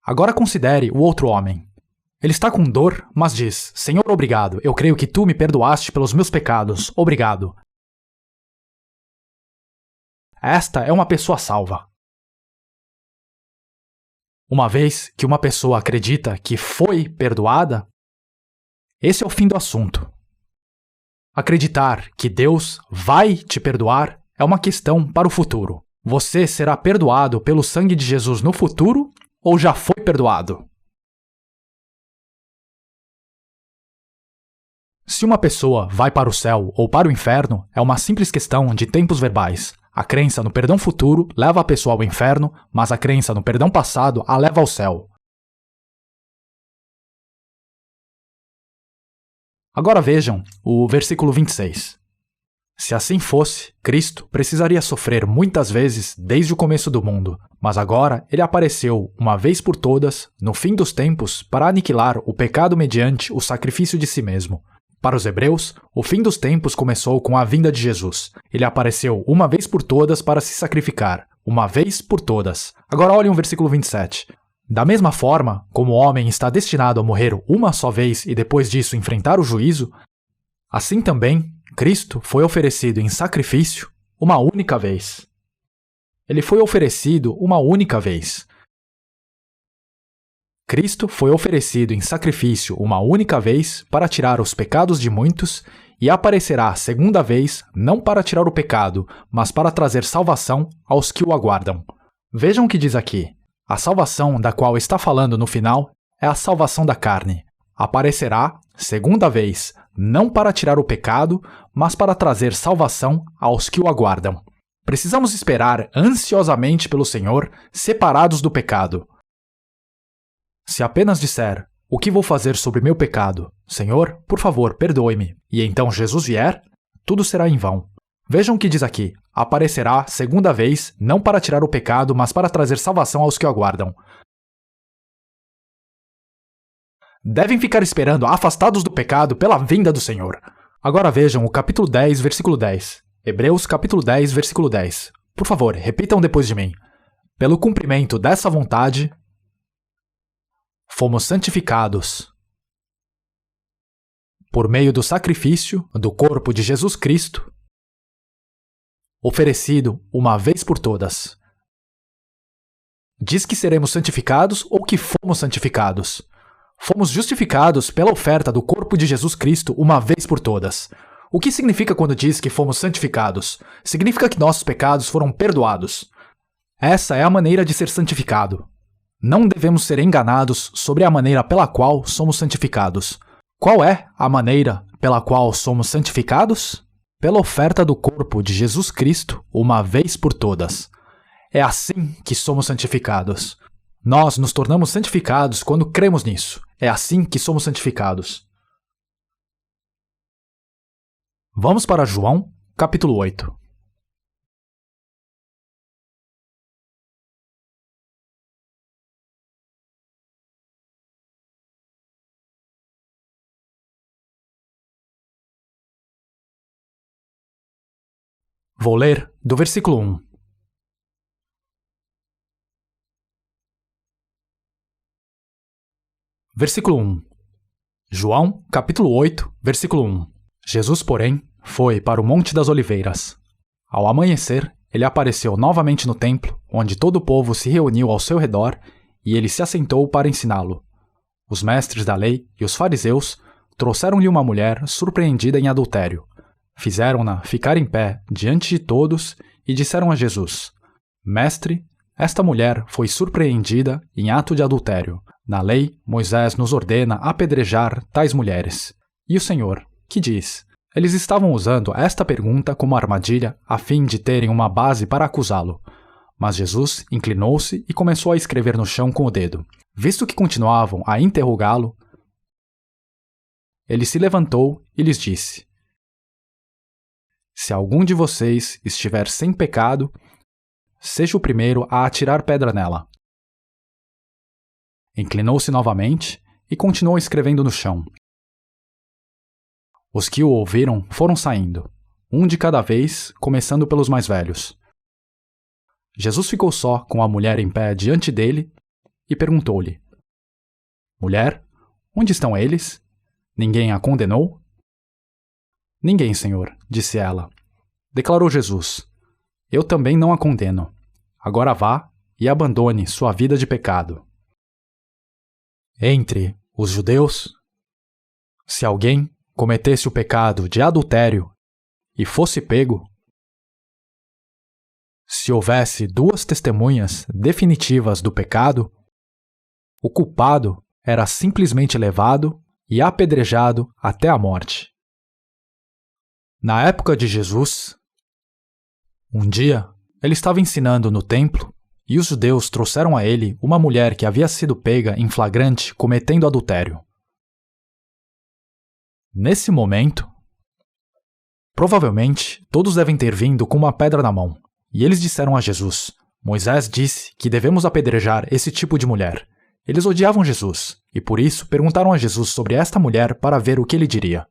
Agora considere o outro homem. Ele está com dor, mas diz: Senhor, obrigado, eu creio que tu me perdoaste pelos meus pecados, obrigado. Esta é uma pessoa salva. Uma vez que uma pessoa acredita que foi perdoada, esse é o fim do assunto. Acreditar que Deus vai te perdoar é uma questão para o futuro. Você será perdoado pelo sangue de Jesus no futuro ou já foi perdoado? Se uma pessoa vai para o céu ou para o inferno, é uma simples questão de tempos verbais. A crença no perdão futuro leva a pessoa ao inferno, mas a crença no perdão passado a leva ao céu. Agora vejam o versículo 26. Se assim fosse, Cristo precisaria sofrer muitas vezes desde o começo do mundo, mas agora ele apareceu uma vez por todas, no fim dos tempos, para aniquilar o pecado mediante o sacrifício de si mesmo. Para os hebreus, o fim dos tempos começou com a vinda de Jesus. Ele apareceu uma vez por todas para se sacrificar, uma vez por todas. Agora olhem o versículo 27. Da mesma forma, como o homem está destinado a morrer uma só vez e depois disso enfrentar o juízo, assim também Cristo foi oferecido em sacrifício uma única vez. Ele foi oferecido uma única vez. Cristo foi oferecido em sacrifício uma única vez para tirar os pecados de muitos e aparecerá segunda vez não para tirar o pecado, mas para trazer salvação aos que o aguardam. Vejam o que diz aqui. A salvação da qual está falando no final é a salvação da carne. Aparecerá segunda vez não para tirar o pecado, mas para trazer salvação aos que o aguardam. Precisamos esperar ansiosamente pelo Senhor, separados do pecado. Se apenas disser, o que vou fazer sobre meu pecado? Senhor, por favor, perdoe-me. E então Jesus vier, tudo será em vão. Vejam o que diz aqui. Aparecerá segunda vez, não para tirar o pecado, mas para trazer salvação aos que o aguardam. Devem ficar esperando, afastados do pecado, pela vinda do Senhor. Agora vejam o capítulo 10, versículo 10. Hebreus capítulo 10, versículo 10. Por favor, repitam depois de mim. Pelo cumprimento dessa vontade, fomos santificados por meio do sacrifício do corpo de Jesus Cristo, oferecido uma vez por todas. Diz que seremos santificados ou que fomos santificados? Fomos justificados pela oferta do corpo de Jesus Cristo uma vez por todas. O que significa quando diz que fomos santificados? Significa que nossos pecados foram perdoados. Essa é a maneira de ser santificado. Não devemos ser enganados sobre a maneira pela qual somos santificados. Qual é a maneira pela qual somos santificados? Pela oferta do corpo de Jesus Cristo uma vez por todas. É assim que somos santificados. Nós nos tornamos santificados quando cremos nisso. É assim que somos santificados. Vamos para João, capítulo 8. Vou ler do versículo 1. Versículo 1. João, capítulo 8, versículo 1. Jesus, porém, foi para o Monte das Oliveiras. Ao amanhecer, ele apareceu novamente no templo, onde todo o povo se reuniu ao seu redor, e ele se assentou para ensiná-lo. Os mestres da lei e os fariseus trouxeram-lhe uma mulher surpreendida em adultério. Fizeram-na ficar em pé diante de todos e disseram a Jesus: Mestre, esta mulher foi surpreendida em ato de adultério. Na lei, Moisés nos ordena apedrejar tais mulheres. E o Senhor, que diz? Eles estavam usando esta pergunta como armadilha a fim de terem uma base para acusá-lo. Mas Jesus inclinou-se e começou a escrever no chão com o dedo. Visto que continuavam a interrogá-lo, ele se levantou e lhes disse: Se algum de vocês estiver sem pecado, seja o primeiro a atirar pedra nela. Inclinou-se novamente e continuou escrevendo no chão. Os que o ouviram foram saindo, um de cada vez, começando pelos mais velhos. Jesus ficou só com a mulher em pé diante dele e perguntou-lhe: Mulher, onde estão eles? Ninguém a condenou? Ninguém, Senhor, disse ela. Declarou Jesus: Eu também não a condeno. Agora vá e abandone sua vida de pecado. Entre os judeus, se alguém cometesse o pecado de adultério e fosse pego, se houvesse 2 testemunhas definitivas do pecado, o culpado era simplesmente levado e apedrejado até a morte. Na época de Jesus, um dia ele estava ensinando no templo e os judeus trouxeram a ele uma mulher que havia sido pega em flagrante cometendo adultério. Nesse momento, provavelmente todos devem ter vindo com uma pedra na mão, e eles disseram a Jesus: Moisés disse que devemos apedrejar esse tipo de mulher. Eles odiavam Jesus, e por isso perguntaram a Jesus sobre esta mulher para ver o que ele diria.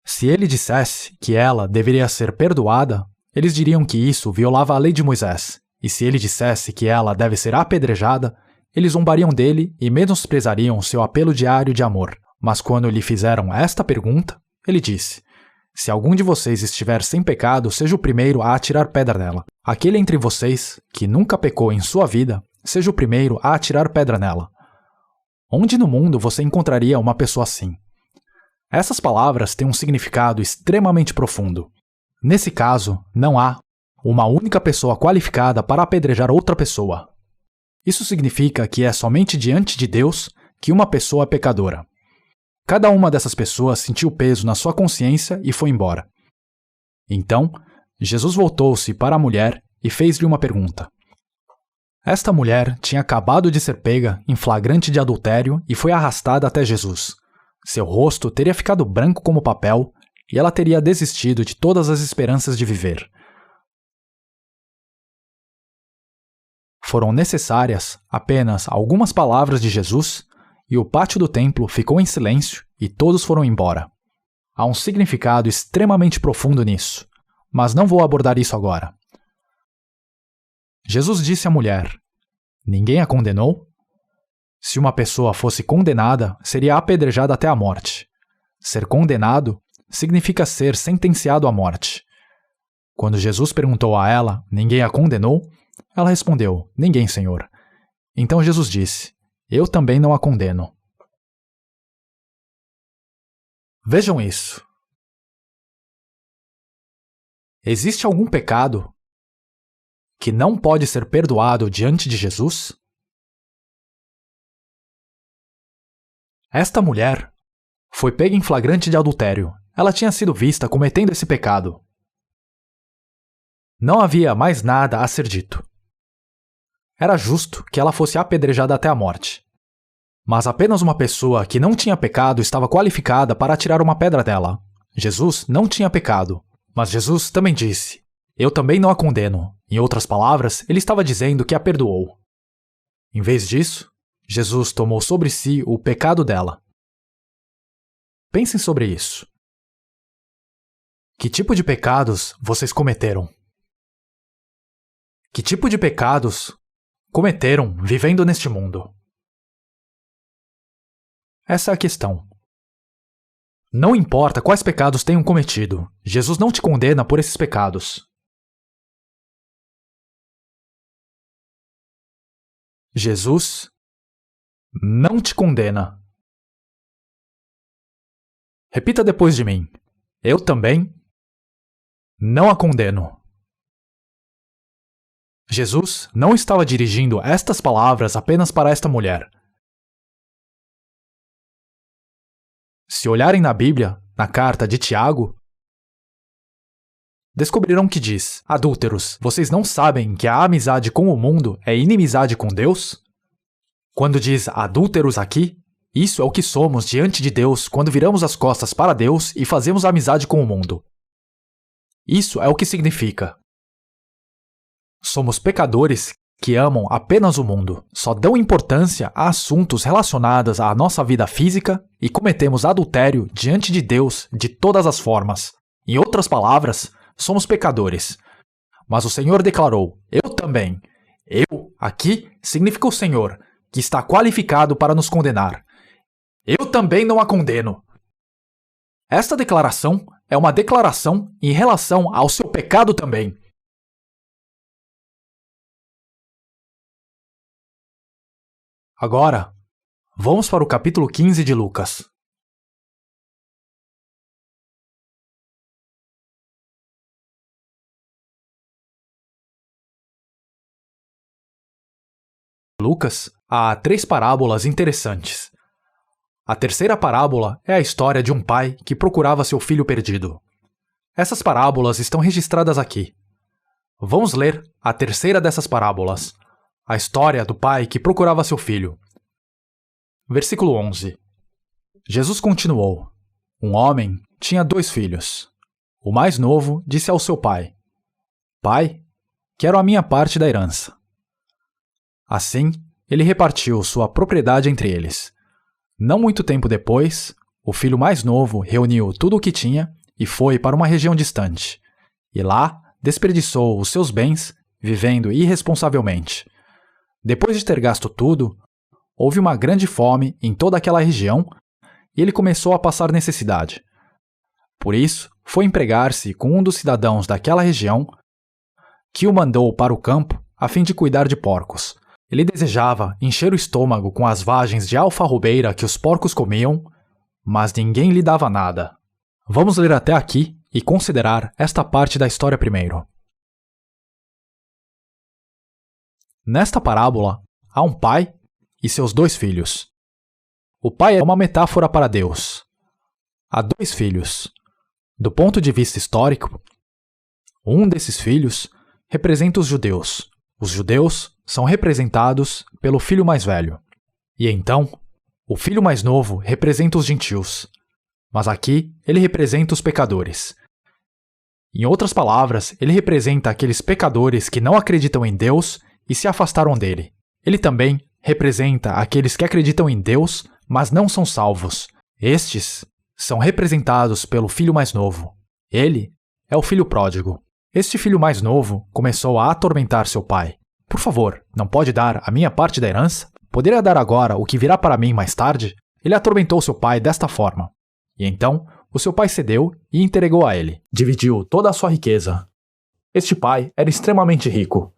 Se ele dissesse que ela deveria ser perdoada, eles diriam que isso violava a lei de Moisés, e se ele dissesse que ela deve ser apedrejada, eles zombariam dele e menosprezariam seu apelo diário de amor. Mas quando lhe fizeram esta pergunta, ele disse: Se algum de vocês estiver sem pecado, seja o primeiro a atirar pedra nela. Aquele entre vocês que nunca pecou em sua vida, seja o primeiro a atirar pedra nela. Onde no mundo você encontraria uma pessoa assim? Essas palavras têm um significado extremamente profundo. Nesse caso, não há uma única pessoa qualificada para apedrejar outra pessoa. Isso significa que é somente diante de Deus que uma pessoa é pecadora. Cada uma dessas pessoas sentiu o peso na sua consciência e foi embora. Então, Jesus voltou-se para a mulher e fez-lhe uma pergunta. Esta mulher tinha acabado de ser pega em flagrante de adultério e foi arrastada até Jesus. Seu rosto teria ficado branco como papel e ela teria desistido de todas as esperanças de viver. Foram necessárias apenas algumas palavras de Jesus e o pátio do templo ficou em silêncio e todos foram embora. Há um significado extremamente profundo nisso, mas não vou abordar isso agora. Jesus disse à mulher: Ninguém a condenou? Se uma pessoa fosse condenada, seria apedrejada até a morte. Ser condenado significa ser sentenciado à morte. Quando Jesus perguntou a ela: Ninguém a condenou? Ela respondeu: Ninguém, Senhor. Então Jesus disse: Eu também não a condeno. Vejam isso. Existe algum pecado que não pode ser perdoado diante de Jesus? Esta mulher foi pega em flagrante de adultério. Ela tinha sido vista cometendo esse pecado. Não havia mais nada a ser dito. Era justo que ela fosse apedrejada até a morte. Mas apenas uma pessoa que não tinha pecado estava qualificada para atirar uma pedra dela. Jesus não tinha pecado, mas Jesus também disse: Eu também não a condeno. Em outras palavras, ele estava dizendo que a perdoou. Em vez disso, Jesus tomou sobre si o pecado dela. Pensem sobre isso. Que tipo de pecados vocês cometeram? Que tipo de pecados cometeram vivendo neste mundo? Essa é a questão. Não importa quais pecados tenham cometido, Jesus não te condena por esses pecados. Jesus não te condena. Repita depois de mim: Eu também não a condeno. Jesus não estava dirigindo estas palavras apenas para esta mulher. Se olharem na Bíblia, na carta de Tiago, descobrirão que diz: Adúlteros, vocês não sabem que a amizade com o mundo é inimizade com Deus? Quando diz adúlteros aqui, isso é o que somos diante de Deus quando viramos as costas para Deus e fazemos amizade com o mundo. Isso é o que significa. Somos pecadores que amam apenas o mundo, só dão importância a assuntos relacionados à nossa vida física e cometemos adultério diante de Deus de todas as formas. Em outras palavras, somos pecadores. Mas o Senhor declarou: eu também. Eu, aqui, significa o Senhor, que está qualificado para nos condenar. Eu também não a condeno. Esta declaração é uma declaração em relação ao seu pecado também. Agora, vamos para o capítulo 15 de Lucas. Lucas, há 3 parábolas interessantes. A terceira parábola é a história de um pai que procurava seu filho perdido. Essas parábolas estão registradas aqui. Vamos ler a terceira dessas parábolas, a história do pai que procurava seu filho. Versículo 11. Jesus continuou: um homem tinha 2 filhos. O mais novo disse ao seu pai: Pai, quero a minha parte da herança. Assim, ele repartiu sua propriedade entre eles. Não muito tempo depois, o filho mais novo reuniu tudo o que tinha e foi para uma região distante. E lá, desperdiçou os seus bens, vivendo irresponsavelmente. Depois de ter gasto tudo, houve uma grande fome em toda aquela região e ele começou a passar necessidade. Por isso, foi empregar-se com um dos cidadãos daquela região, que o mandou para o campo a fim de cuidar de porcos. Ele desejava encher o estômago com as vagens de alfarrobeira que os porcos comiam, mas ninguém lhe dava nada. Vamos ler até aqui e considerar esta parte da história primeiro. Nesta parábola, há um pai e seus 2 filhos. O pai é uma metáfora para Deus. Há 2 filhos. Do ponto de vista histórico, um desses filhos representa os judeus. Os judeus são representados pelo filho mais velho. E então, o filho mais novo representa os gentios. Mas aqui, ele representa os pecadores. Em outras palavras, ele representa aqueles pecadores que não acreditam em Deus e se afastaram dele. Ele também representa aqueles que acreditam em Deus, mas não são salvos. Estes são representados pelo filho mais novo. Ele é o filho pródigo. Este filho mais novo começou a atormentar seu pai. Por favor, não pode dar a minha parte da herança? Poderia dar agora o que virá para mim mais tarde? Ele atormentou seu pai desta forma. E então, o seu pai cedeu e entregou a ele. Dividiu toda a sua riqueza. Este pai era extremamente rico.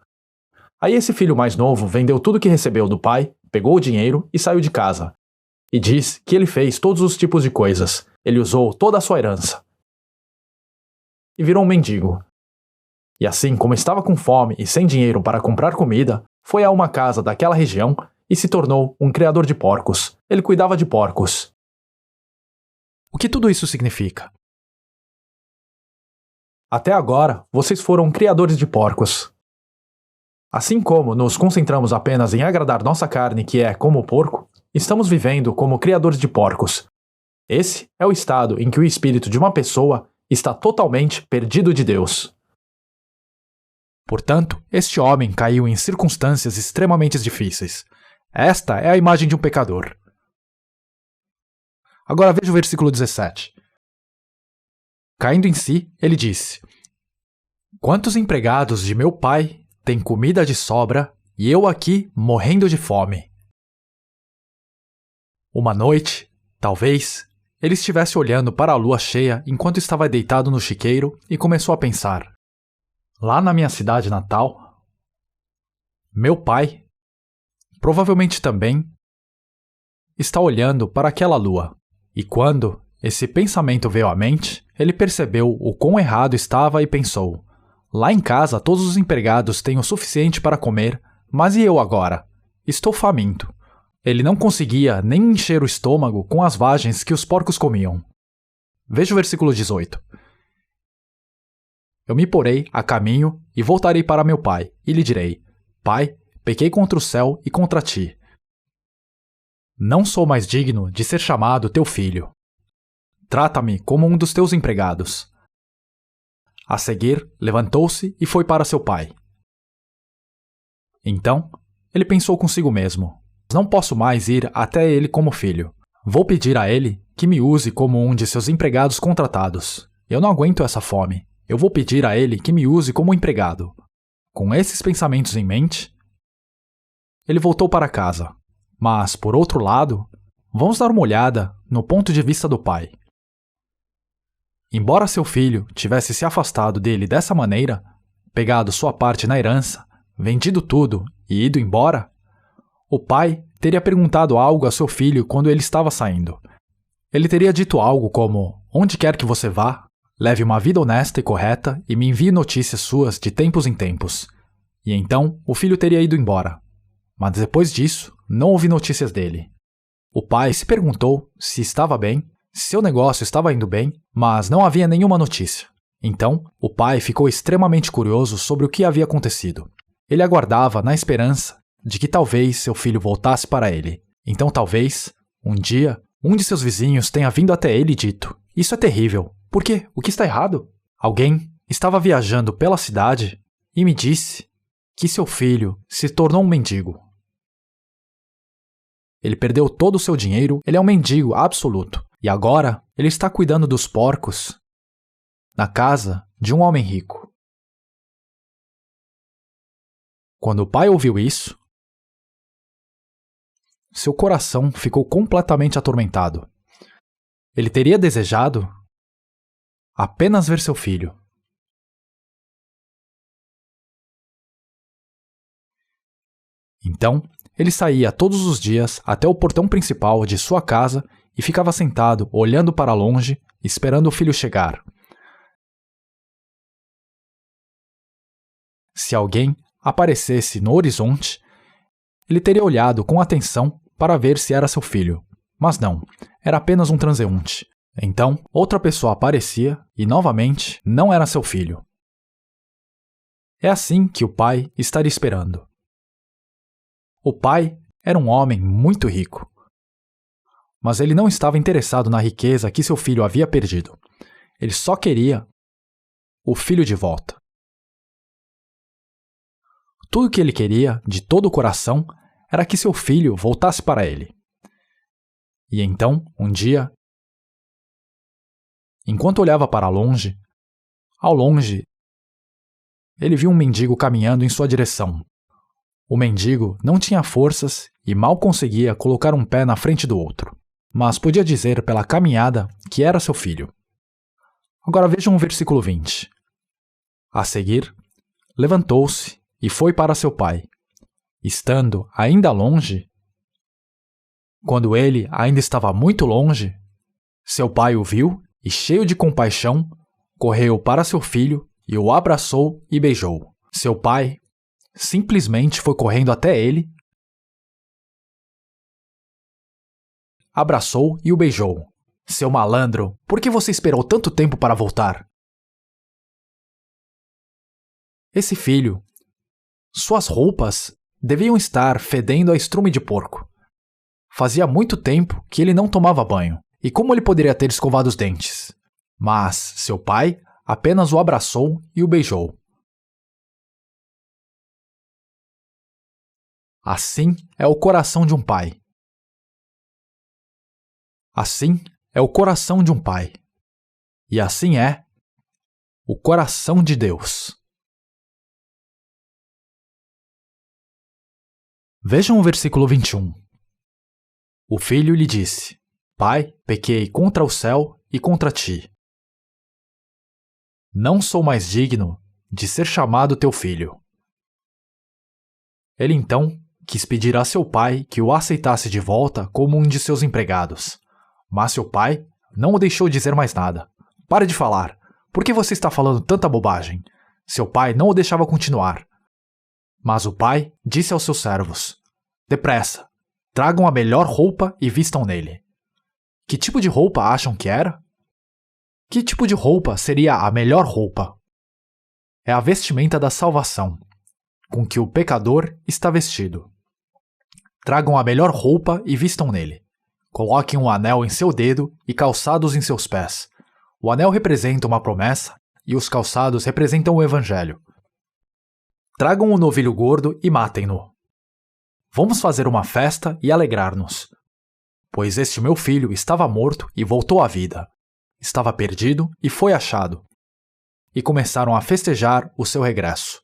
Aí esse filho mais novo vendeu tudo que recebeu do pai, pegou o dinheiro e saiu de casa. E diz que ele fez todos os tipos de coisas. Ele usou toda a sua herança. E virou um mendigo. E assim, como estava com fome e sem dinheiro para comprar comida, foi a uma casa daquela região e se tornou um criador de porcos. Ele cuidava de porcos. O que tudo isso significa? Até agora, vocês foram criadores de porcos. Assim como nos concentramos apenas em agradar nossa carne, que é como o porco, estamos vivendo como criadores de porcos. Esse é o estado em que o espírito de uma pessoa está totalmente perdido de Deus. Portanto, este homem caiu em circunstâncias extremamente difíceis. Esta é a imagem de um pecador. Agora veja o versículo 17. Caindo em si, ele disse: Quantos empregados de meu pai têm comida de sobra e eu aqui morrendo de fome? Uma noite, talvez, ele estivesse olhando para a lua cheia enquanto estava deitado no chiqueiro e começou a pensar: lá na minha cidade natal, meu pai, provavelmente também, está olhando para aquela lua. E quando esse pensamento veio à mente, ele percebeu o quão errado estava e pensou: lá em casa todos os empregados têm o suficiente para comer, mas e eu agora? Estou faminto. Ele não conseguia nem encher o estômago com as vagens que os porcos comiam. Veja o versículo 18. Eu me porei a caminho e voltarei para meu pai, e lhe direi: Pai, pequei contra o céu e contra ti. Não sou mais digno de ser chamado teu filho. Trata-me como um dos teus empregados. A seguir, levantou-se e foi para seu pai. Então, ele pensou consigo mesmo: não posso mais ir até ele como filho. Vou pedir a ele que me use como um de seus empregados contratados. Eu não aguento essa fome. eu vou pedir a ele que me use como empregado. Com esses pensamentos em mente, ele voltou para casa. Mas, por outro lado, vamos dar uma olhada no ponto de vista do pai. Embora seu filho tivesse se afastado dele dessa maneira, pegado sua parte na herança, vendido tudo e ido embora, o pai teria perguntado algo a seu filho quando ele estava saindo. Ele teria dito algo como: onde quer que você vá, leve uma vida honesta e correta e me envie notícias suas de tempos em tempos. E então o filho teria ido embora. Mas depois disso, não houve notícias dele. O pai se perguntou se estava bem, se seu negócio estava indo bem, mas não havia nenhuma notícia. Então, o pai ficou extremamente curioso sobre o que havia acontecido. Ele aguardava na esperança de que talvez seu filho voltasse para ele. Então talvez, um dia, um de seus vizinhos tenha vindo até ele e dito: isso é terrível. Por quê? O que está errado? Alguém estava viajando pela cidade e me disse que seu filho se tornou um mendigo. Ele perdeu todo o seu dinheiro, ele é um mendigo absoluto. E agora ele está cuidando dos porcos na casa de um homem rico. Quando o pai ouviu isso, seu coração ficou completamente atormentado. Ele teria desejado apenas ver seu filho. Então, ele saía todos os dias até o portão principal de sua casa e ficava sentado, olhando para longe, esperando o filho chegar. Se alguém aparecesse no horizonte, ele teria olhado com atenção para ver se era seu filho. Mas não, era apenas um transeunte. Então, outra pessoa aparecia e, novamente, não era seu filho. É assim que o pai estaria esperando. O pai era um homem muito rico. Mas ele não estava interessado na riqueza que seu filho havia perdido. Ele só queria o filho de volta. Tudo o que ele queria, de todo o coração, era que seu filho voltasse para ele. E então, um dia, enquanto olhava para longe, ao longe, ele viu um mendigo caminhando em sua direção. O mendigo não tinha forças e mal conseguia colocar um pé na frente do outro, mas podia dizer pela caminhada que era seu filho. Agora vejam o versículo 20. A seguir, levantou-se e foi para seu pai. Estando ainda longe, quando ele ainda estava muito longe, seu pai o viu e, cheio de compaixão, correu para seu filho e o abraçou e beijou. Seu pai simplesmente foi correndo até ele, abraçou e o beijou. Seu malandro, por que você esperou tanto tempo para voltar? Esse filho, suas roupas deviam estar fedendo a estrume de porco. Fazia muito tempo que ele não tomava banho, e como ele poderia ter escovado os dentes? Mas seu pai apenas o abraçou e o beijou. Assim é o coração de um pai. Assim é o coração de um pai. E assim é o coração de Deus. Vejam o versículo 21. O filho lhe disse: Pai, pequei contra o céu e contra ti. Não sou mais digno de ser chamado teu filho. Ele então quis pedir a seu pai que o aceitasse de volta como um de seus empregados. Mas seu pai não o deixou dizer mais nada. Pare de falar. Por que você está falando tanta bobagem? Seu pai não o deixava continuar. Mas o pai disse aos seus servos: Depressa, tragam a melhor roupa e vistam nele. Que tipo de roupa acham que era? Que tipo de roupa seria a melhor roupa? É a vestimenta da salvação, com que o pecador está vestido. Tragam a melhor roupa e vistam nele. Coloquem um anel em seu dedo e calçados em seus pés. O anel representa uma promessa e os calçados representam o evangelho. Tragam um novilho gordo e matem-no. Vamos fazer uma festa e alegrar-nos. Pois este meu filho estava morto e voltou à vida. Estava perdido e foi achado. e começaram a festejar o seu regresso.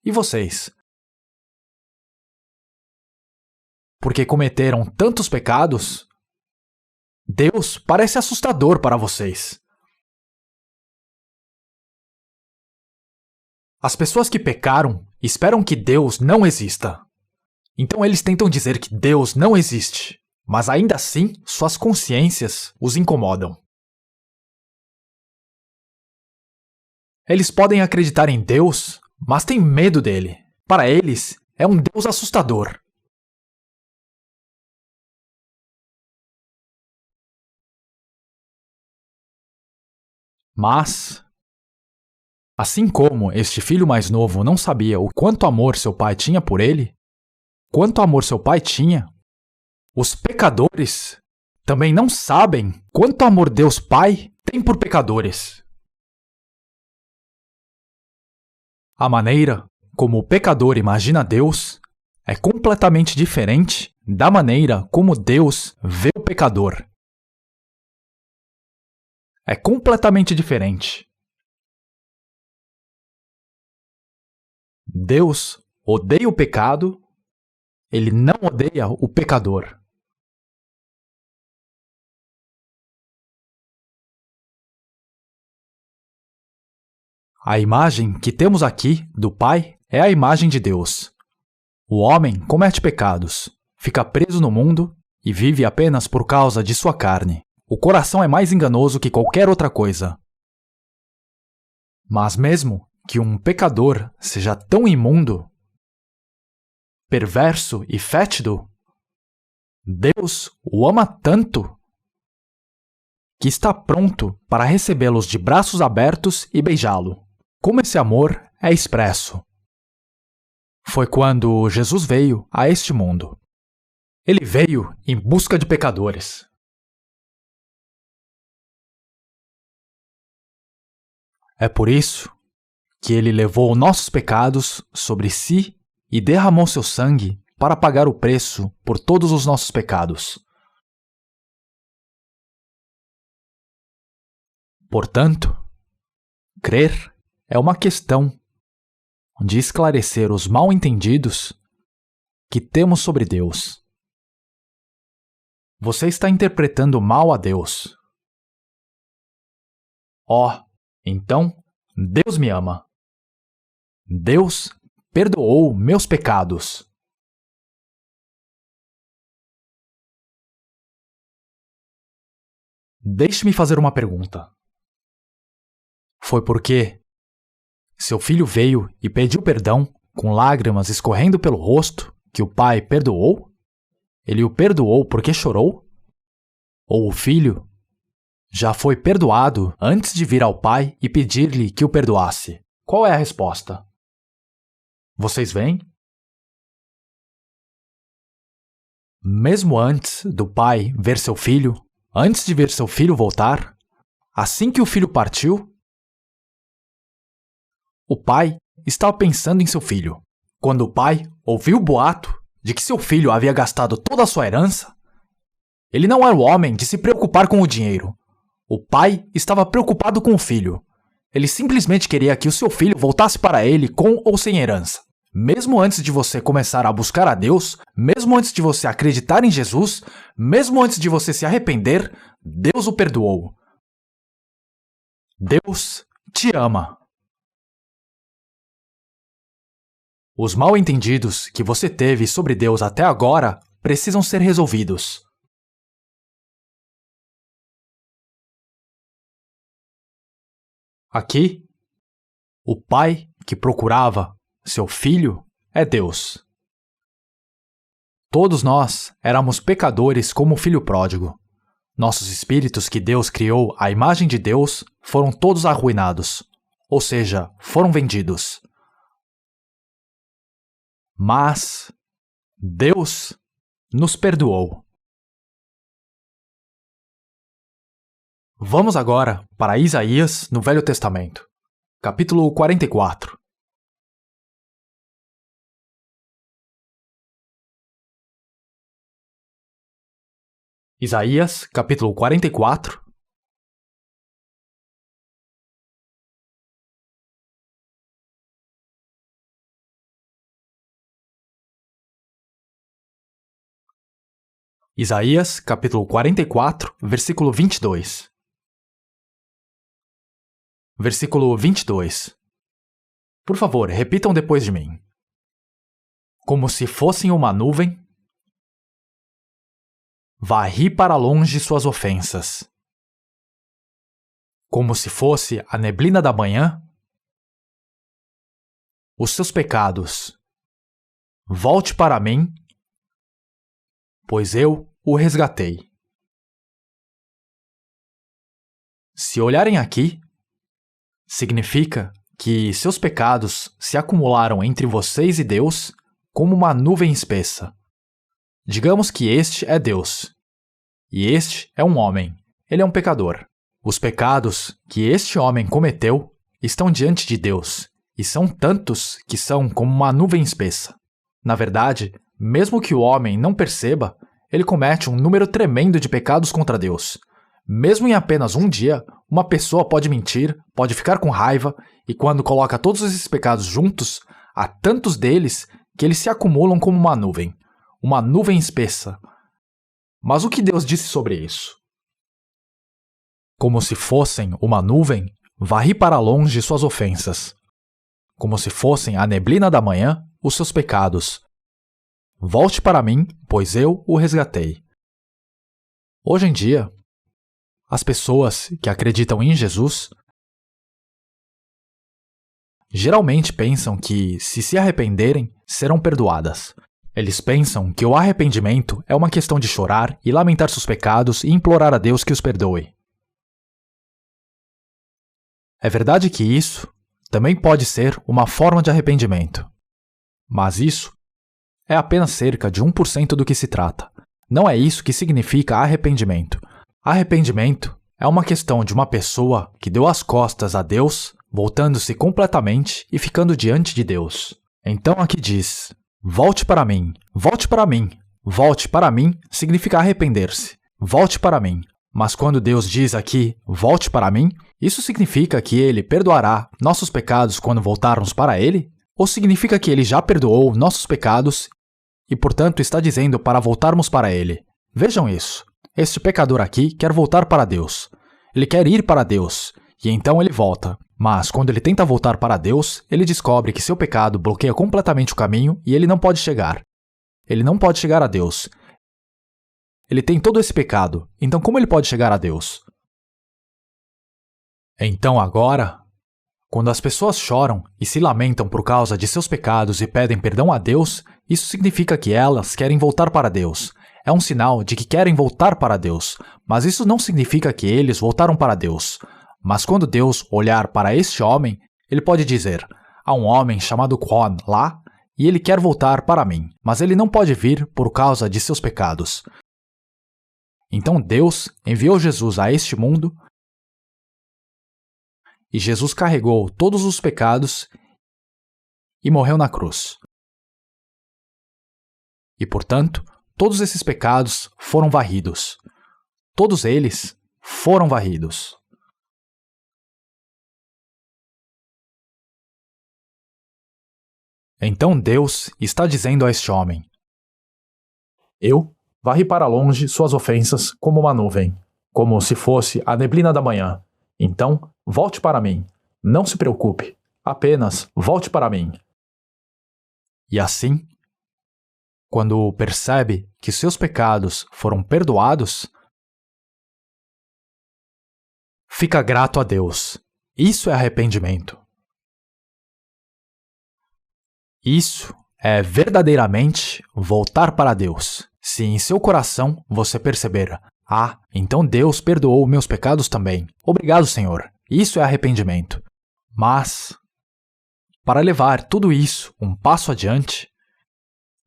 E vocês? Porque cometeram tantos pecados, Deus parece assustador para vocês. As pessoas que pecaram esperam que Deus não exista. Então eles tentam dizer que Deus não existe, mas ainda assim suas consciências os incomodam. Eles podem acreditar em Deus, mas têm medo dele. Para eles, é um Deus assustador. Mas, assim como este filho mais novo não sabia o quanto amor seu pai tinha por ele, quanto amor seu pai tinha, os pecadores também não sabem quanto amor Deus Pai tem por pecadores. A maneira como o pecador imagina Deus é completamente diferente da maneira como Deus vê o pecador. É completamente diferente. Deus odeia o pecado, ele não odeia o pecador. A imagem que temos aqui do Pai é a imagem de Deus. O homem comete pecados, fica preso no mundo e vive apenas por causa de sua carne. O coração é mais enganoso que qualquer outra coisa. Mas mesmo que um pecador seja tão imundo, perverso e fétido, Deus o ama tanto que está pronto para recebê-los de braços abertos e beijá-lo. Como esse amor é expresso? Foi quando Jesus veio a este mundo. Ele veio em busca de pecadores. É por isso que ele levou nossos pecados sobre si e derramou seu sangue para pagar o preço por todos os nossos pecados. Portanto, crer é uma questão de esclarecer os mal-entendidos que temos sobre Deus. Você está interpretando mal a Deus. Então, Deus me ama. Deus perdoou meus pecados. Deixe-me fazer uma pergunta. Foi porque seu filho veio e pediu perdão com lágrimas escorrendo pelo rosto que o pai perdoou? Ele o perdoou porque chorou? Ou o filho já foi perdoado antes de vir ao pai e pedir-lhe que o perdoasse? Qual é a resposta? Vocês veem? Mesmo antes do pai ver seu filho, antes de ver seu filho voltar, assim que o filho partiu, o pai estava pensando em seu filho. Quando o pai ouviu o boato de que seu filho havia gastado toda a sua herança, ele não era o homem de se preocupar com o dinheiro. O pai estava preocupado com o filho. Ele simplesmente queria que o seu filho voltasse para ele com ou sem herança. Mesmo antes de você começar a buscar a Deus, mesmo antes de você acreditar em Jesus, mesmo antes de você se arrepender, Deus o perdoou. Deus te ama. Os mal-entendidos que você teve sobre Deus até agora precisam ser resolvidos. Aqui, o pai que procurava seu filho é Deus. Todos nós éramos pecadores como o filho pródigo. Nossos espíritos que Deus criou à imagem de Deus foram todos arruinados, ou seja, foram vendidos. Mas Deus nos perdoou. Vamos agora para Isaías no Velho Testamento, capítulo 44. Isaías, capítulo 44, Isaías, capítulo 44, versículo 22. Versículo 22. Por favor, repitam depois de mim. Como se fossem uma nuvem, varri para longe suas ofensas. Como se fosse a neblina da manhã, os seus pecados. Volte para mim, pois eu o resgatei. Se olharem aqui, significa que seus pecados se acumularam entre vocês e Deus como uma nuvem espessa. Digamos que este é Deus, e este é um homem. Ele é um pecador. Os pecados que este homem cometeu estão diante de Deus, e são tantos que são como uma nuvem espessa. Na verdade, mesmo que o homem não perceba, ele comete um número tremendo de pecados contra Deus. Mesmo em apenas um dia, uma pessoa pode mentir, pode ficar com raiva, e quando coloca todos esses pecados juntos, há tantos deles que eles se acumulam como uma nuvem espessa. Mas o que Deus disse sobre isso? Como se fossem uma nuvem, varri para longe suas ofensas. Como se fossem a neblina da manhã, os seus pecados. Volte para mim, pois eu o resgatei. Hoje em dia, as pessoas que acreditam em Jesus geralmente pensam que, se arrependerem, serão perdoadas. Eles pensam que o arrependimento é uma questão de chorar e lamentar seus pecados e implorar a Deus que os perdoe. É verdade que isso também pode ser uma forma de arrependimento. Mas isso é apenas cerca de 1% do que se trata. Não é isso que significa arrependimento. Arrependimento é uma questão de uma pessoa que deu as costas a Deus, voltando-se completamente e ficando diante de Deus. Então aqui diz: volte para mim, volte para mim. Volte para mim significa arrepender-se. Volte para mim. Mas quando Deus diz aqui, volte para mim, isso significa que Ele perdoará nossos pecados quando voltarmos para Ele? Ou significa que Ele já perdoou nossos pecados e, portanto, está dizendo para voltarmos para Ele? Vejam isso. Este pecador aqui quer voltar para Deus. Ele quer ir para Deus, e então ele volta. Mas, quando ele tenta voltar para Deus, ele descobre que seu pecado bloqueia completamente o caminho e ele não pode chegar. Ele não pode chegar a Deus. Ele tem todo esse pecado, então como ele pode chegar a Deus? Então agora, quando as pessoas choram e se lamentam por causa de seus pecados e pedem perdão a Deus, isso significa que elas querem voltar para Deus. É um sinal de que querem voltar para Deus, mas isso não significa que eles voltaram para Deus. Mas quando Deus olhar para este homem, ele pode dizer: há um homem chamado Kwon lá, e ele quer voltar para mim, mas ele não pode vir por causa de seus pecados. Então Deus enviou Jesus a este mundo, e Jesus carregou todos os pecados e morreu na cruz. E, portanto, todos esses pecados foram varridos. Todos eles foram varridos. Então Deus está dizendo a este homem: eu varri para longe suas ofensas como uma nuvem, como se fosse a neblina da manhã. Então, volte para mim. Não se preocupe. Apenas volte para mim. E assim, quando percebe que seus pecados foram perdoados, fica grato a Deus. Isso é arrependimento. Isso é verdadeiramente voltar para Deus. Se em seu coração você perceber: ah, então Deus perdoou meus pecados também. Obrigado, Senhor. Isso é arrependimento. Mas, para levar tudo isso um passo adiante,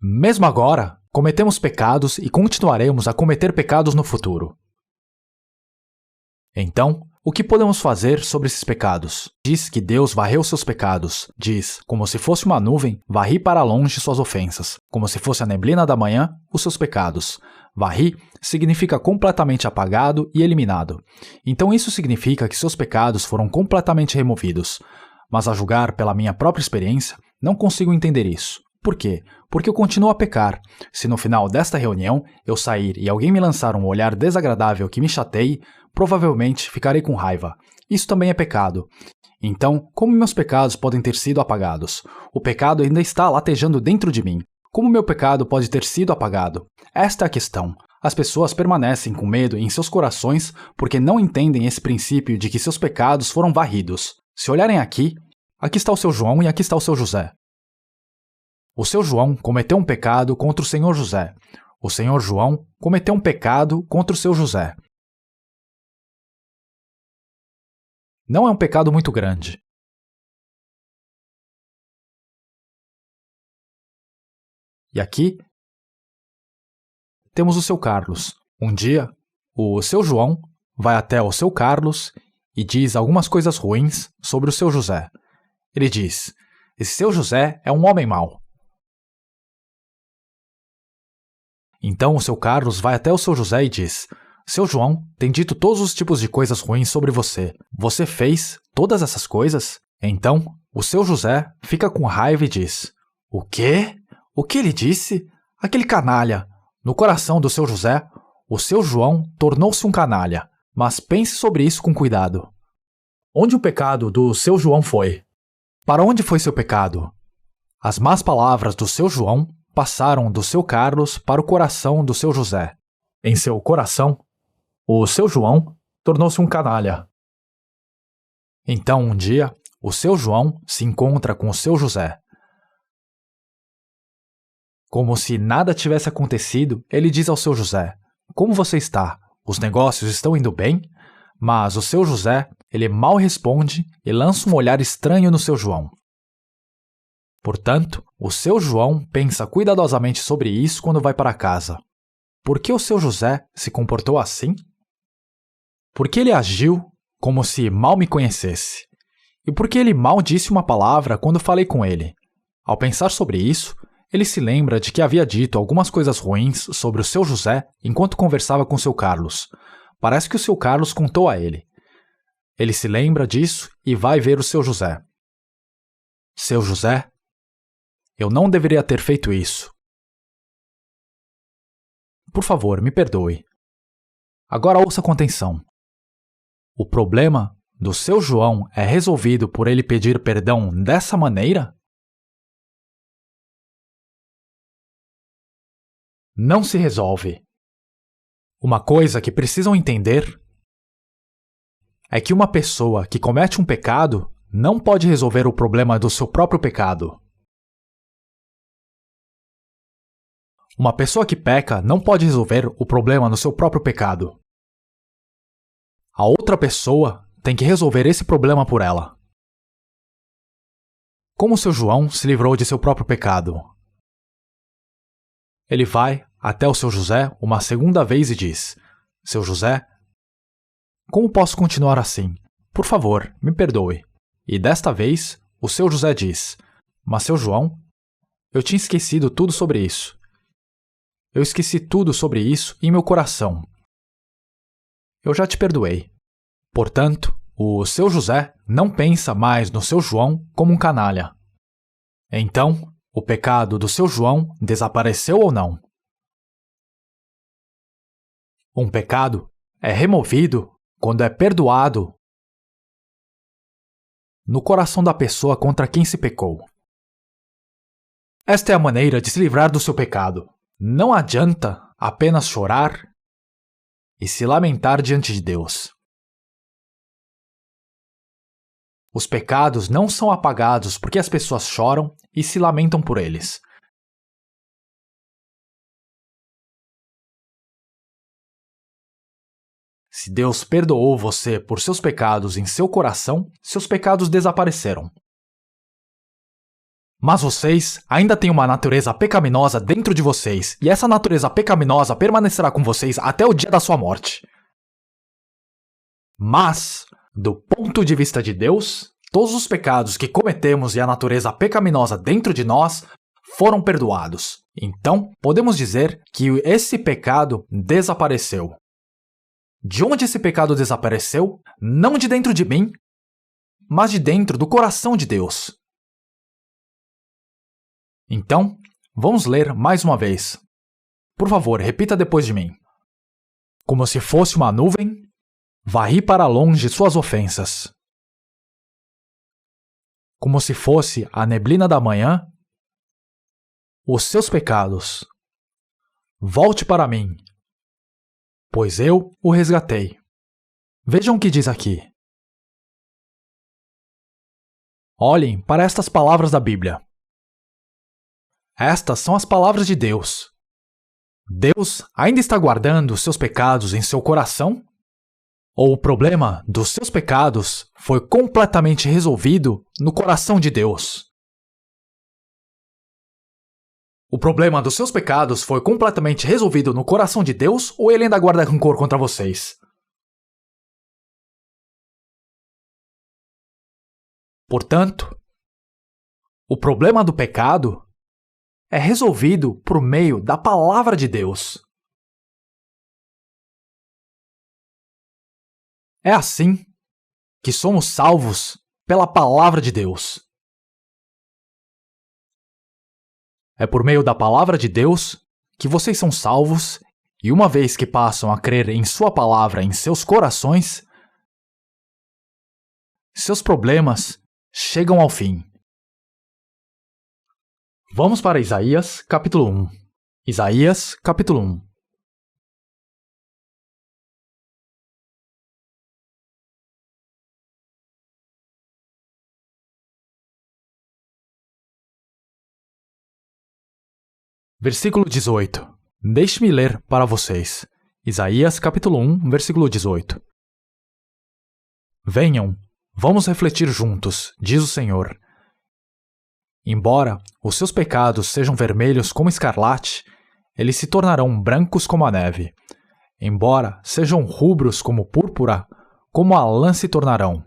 mesmo agora, cometemos pecados e continuaremos a cometer pecados no futuro. Então, o que podemos fazer sobre esses pecados? Diz que Deus varreu seus pecados. Diz, como se fosse uma nuvem, varri para longe suas ofensas. Como se fosse a neblina da manhã, os seus pecados. Varri significa completamente apagado e eliminado. Então isso significa que seus pecados foram completamente removidos. Mas a julgar pela minha própria experiência, não consigo entender isso. Por quê? Porque eu continuo a pecar. Se no final desta reunião eu sair e alguém me lançar um olhar desagradável que me chateie, provavelmente ficarei com raiva. Isso também é pecado. Então, como meus pecados podem ter sido apagados? O pecado ainda está latejando dentro de mim. Como meu pecado pode ter sido apagado? Esta é a questão. As pessoas permanecem com medo em seus corações porque não entendem esse princípio de que seus pecados foram varridos. Se olharem aqui está o seu João e aqui está o seu José. O seu João cometeu um pecado contra o senhor José. O senhor João cometeu um pecado contra o seu José. Não é um pecado muito grande. E aqui temos o seu Carlos. Um dia, o seu João vai até o seu Carlos e diz algumas coisas ruins sobre o seu José. Ele diz: esse seu José é um homem mau. Então o seu Carlos vai até o seu José e diz: seu João tem dito todos os tipos de coisas ruins sobre você. Você fez todas essas coisas? Então o seu José fica com raiva e diz: o quê? O que ele disse? Aquele canalha. No coração do seu José, o seu João tornou-se um canalha. Mas pense sobre isso com cuidado. Onde o pecado do seu João foi? Para onde foi seu pecado? As más palavras do seu João passaram do seu Carlos para o coração do seu José. Em seu coração, o seu João tornou-se um canalha. Então, um dia, o seu João se encontra com o seu José. Como se nada tivesse acontecido, ele diz ao seu José: como você está? Os negócios estão indo bem? Mas o seu José, ele mal responde e lança um olhar estranho no seu João. Portanto, o seu João pensa cuidadosamente sobre isso quando vai para casa. Por que o seu José se comportou assim? Porque ele agiu como se mal me conhecesse. E porque ele mal disse uma palavra quando falei com ele. Ao pensar sobre isso, ele se lembra de que havia dito algumas coisas ruins sobre o seu José enquanto conversava com seu Carlos. Parece que o seu Carlos contou a ele. Ele se lembra disso e vai ver o seu José. Seu José, eu não deveria ter feito isso. Por favor, me perdoe. Agora ouça com atenção. O problema do seu João é resolvido por ele pedir perdão dessa maneira? Não se resolve. Uma coisa que precisam entender é que uma pessoa que comete um pecado não pode resolver o problema do seu próprio pecado. Uma pessoa que peca não pode resolver o problema do seu próprio pecado. A outra pessoa tem que resolver esse problema por ela. Como seu João se livrou de seu próprio pecado? Ele vai até o seu José uma segunda vez e diz: seu José, como posso continuar assim? Por favor, me perdoe. E desta vez, o seu José diz: mas seu João, eu tinha esquecido tudo sobre isso. Eu esqueci tudo sobre isso em meu coração. Eu já te perdoei. Portanto, o seu José não pensa mais no seu João como um canalha. Então, o pecado do seu João desapareceu ou não? Um pecado é removido quando é perdoado no coração da pessoa contra quem se pecou. Esta é a maneira de se livrar do seu pecado. Não adianta apenas chorar e se lamentar diante de Deus. Os pecados não são apagados porque as pessoas choram e se lamentam por eles. Se Deus perdoou você por seus pecados em seu coração, seus pecados desapareceram. Mas vocês ainda têm uma natureza pecaminosa dentro de vocês, e essa natureza pecaminosa permanecerá com vocês até o dia da sua morte. Mas, do ponto de vista de Deus, todos os pecados que cometemos e a natureza pecaminosa dentro de nós foram perdoados. Então, podemos dizer que esse pecado desapareceu. De onde esse pecado desapareceu? Não de dentro de mim, mas de dentro do coração de Deus. Então, vamos ler mais uma vez. Por favor, repita depois de mim. Como se fosse uma nuvem, varri para longe suas ofensas. Como se fosse a neblina da manhã, os seus pecados. Volte para mim, pois eu o resgatei. Vejam o que diz aqui. Olhem para estas palavras da Bíblia. Estas são as palavras de Deus. Deus ainda está guardando seus pecados em seu coração? Ou o problema dos seus pecados foi completamente resolvido no coração de Deus? O problema dos seus pecados foi completamente resolvido no coração de Deus ou ele ainda guarda rancor contra vocês? Portanto, o problema do pecado é resolvido por meio da palavra de Deus. É assim que somos salvos pela palavra de Deus. É por meio da palavra de Deus que vocês são salvos e uma vez que passam a crer em sua palavra em seus corações, seus problemas chegam ao fim. Vamos para Isaías, capítulo 1. Isaías, capítulo 1. Versículo 18. Deixe-me ler para vocês. Isaías, capítulo 1, versículo 18. Venham, vamos refletir juntos, diz o Senhor. Embora os seus pecados sejam vermelhos como escarlate, eles se tornarão brancos como a neve. Embora sejam rubros como púrpura, como a lã se tornarão.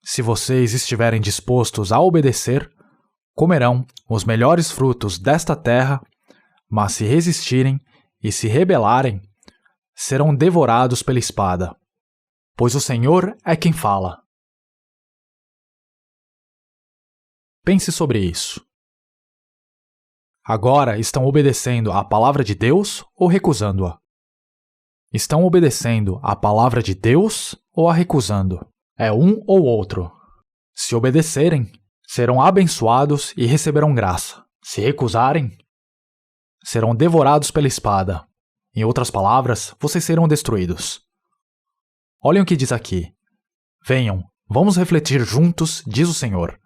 Se vocês estiverem dispostos a obedecer, comerão os melhores frutos desta terra, mas se resistirem e se rebelarem, serão devorados pela espada. Pois o Senhor é quem fala. Pense sobre isso. Agora estão obedecendo à palavra de Deus ou recusando-a? Estão obedecendo à palavra de Deus ou a recusando? É um ou outro. Se obedecerem, serão abençoados e receberão graça. Se recusarem, serão devorados pela espada. Em outras palavras, vocês serão destruídos. Olhem o que diz aqui. Venham, vamos refletir juntos, diz o Senhor.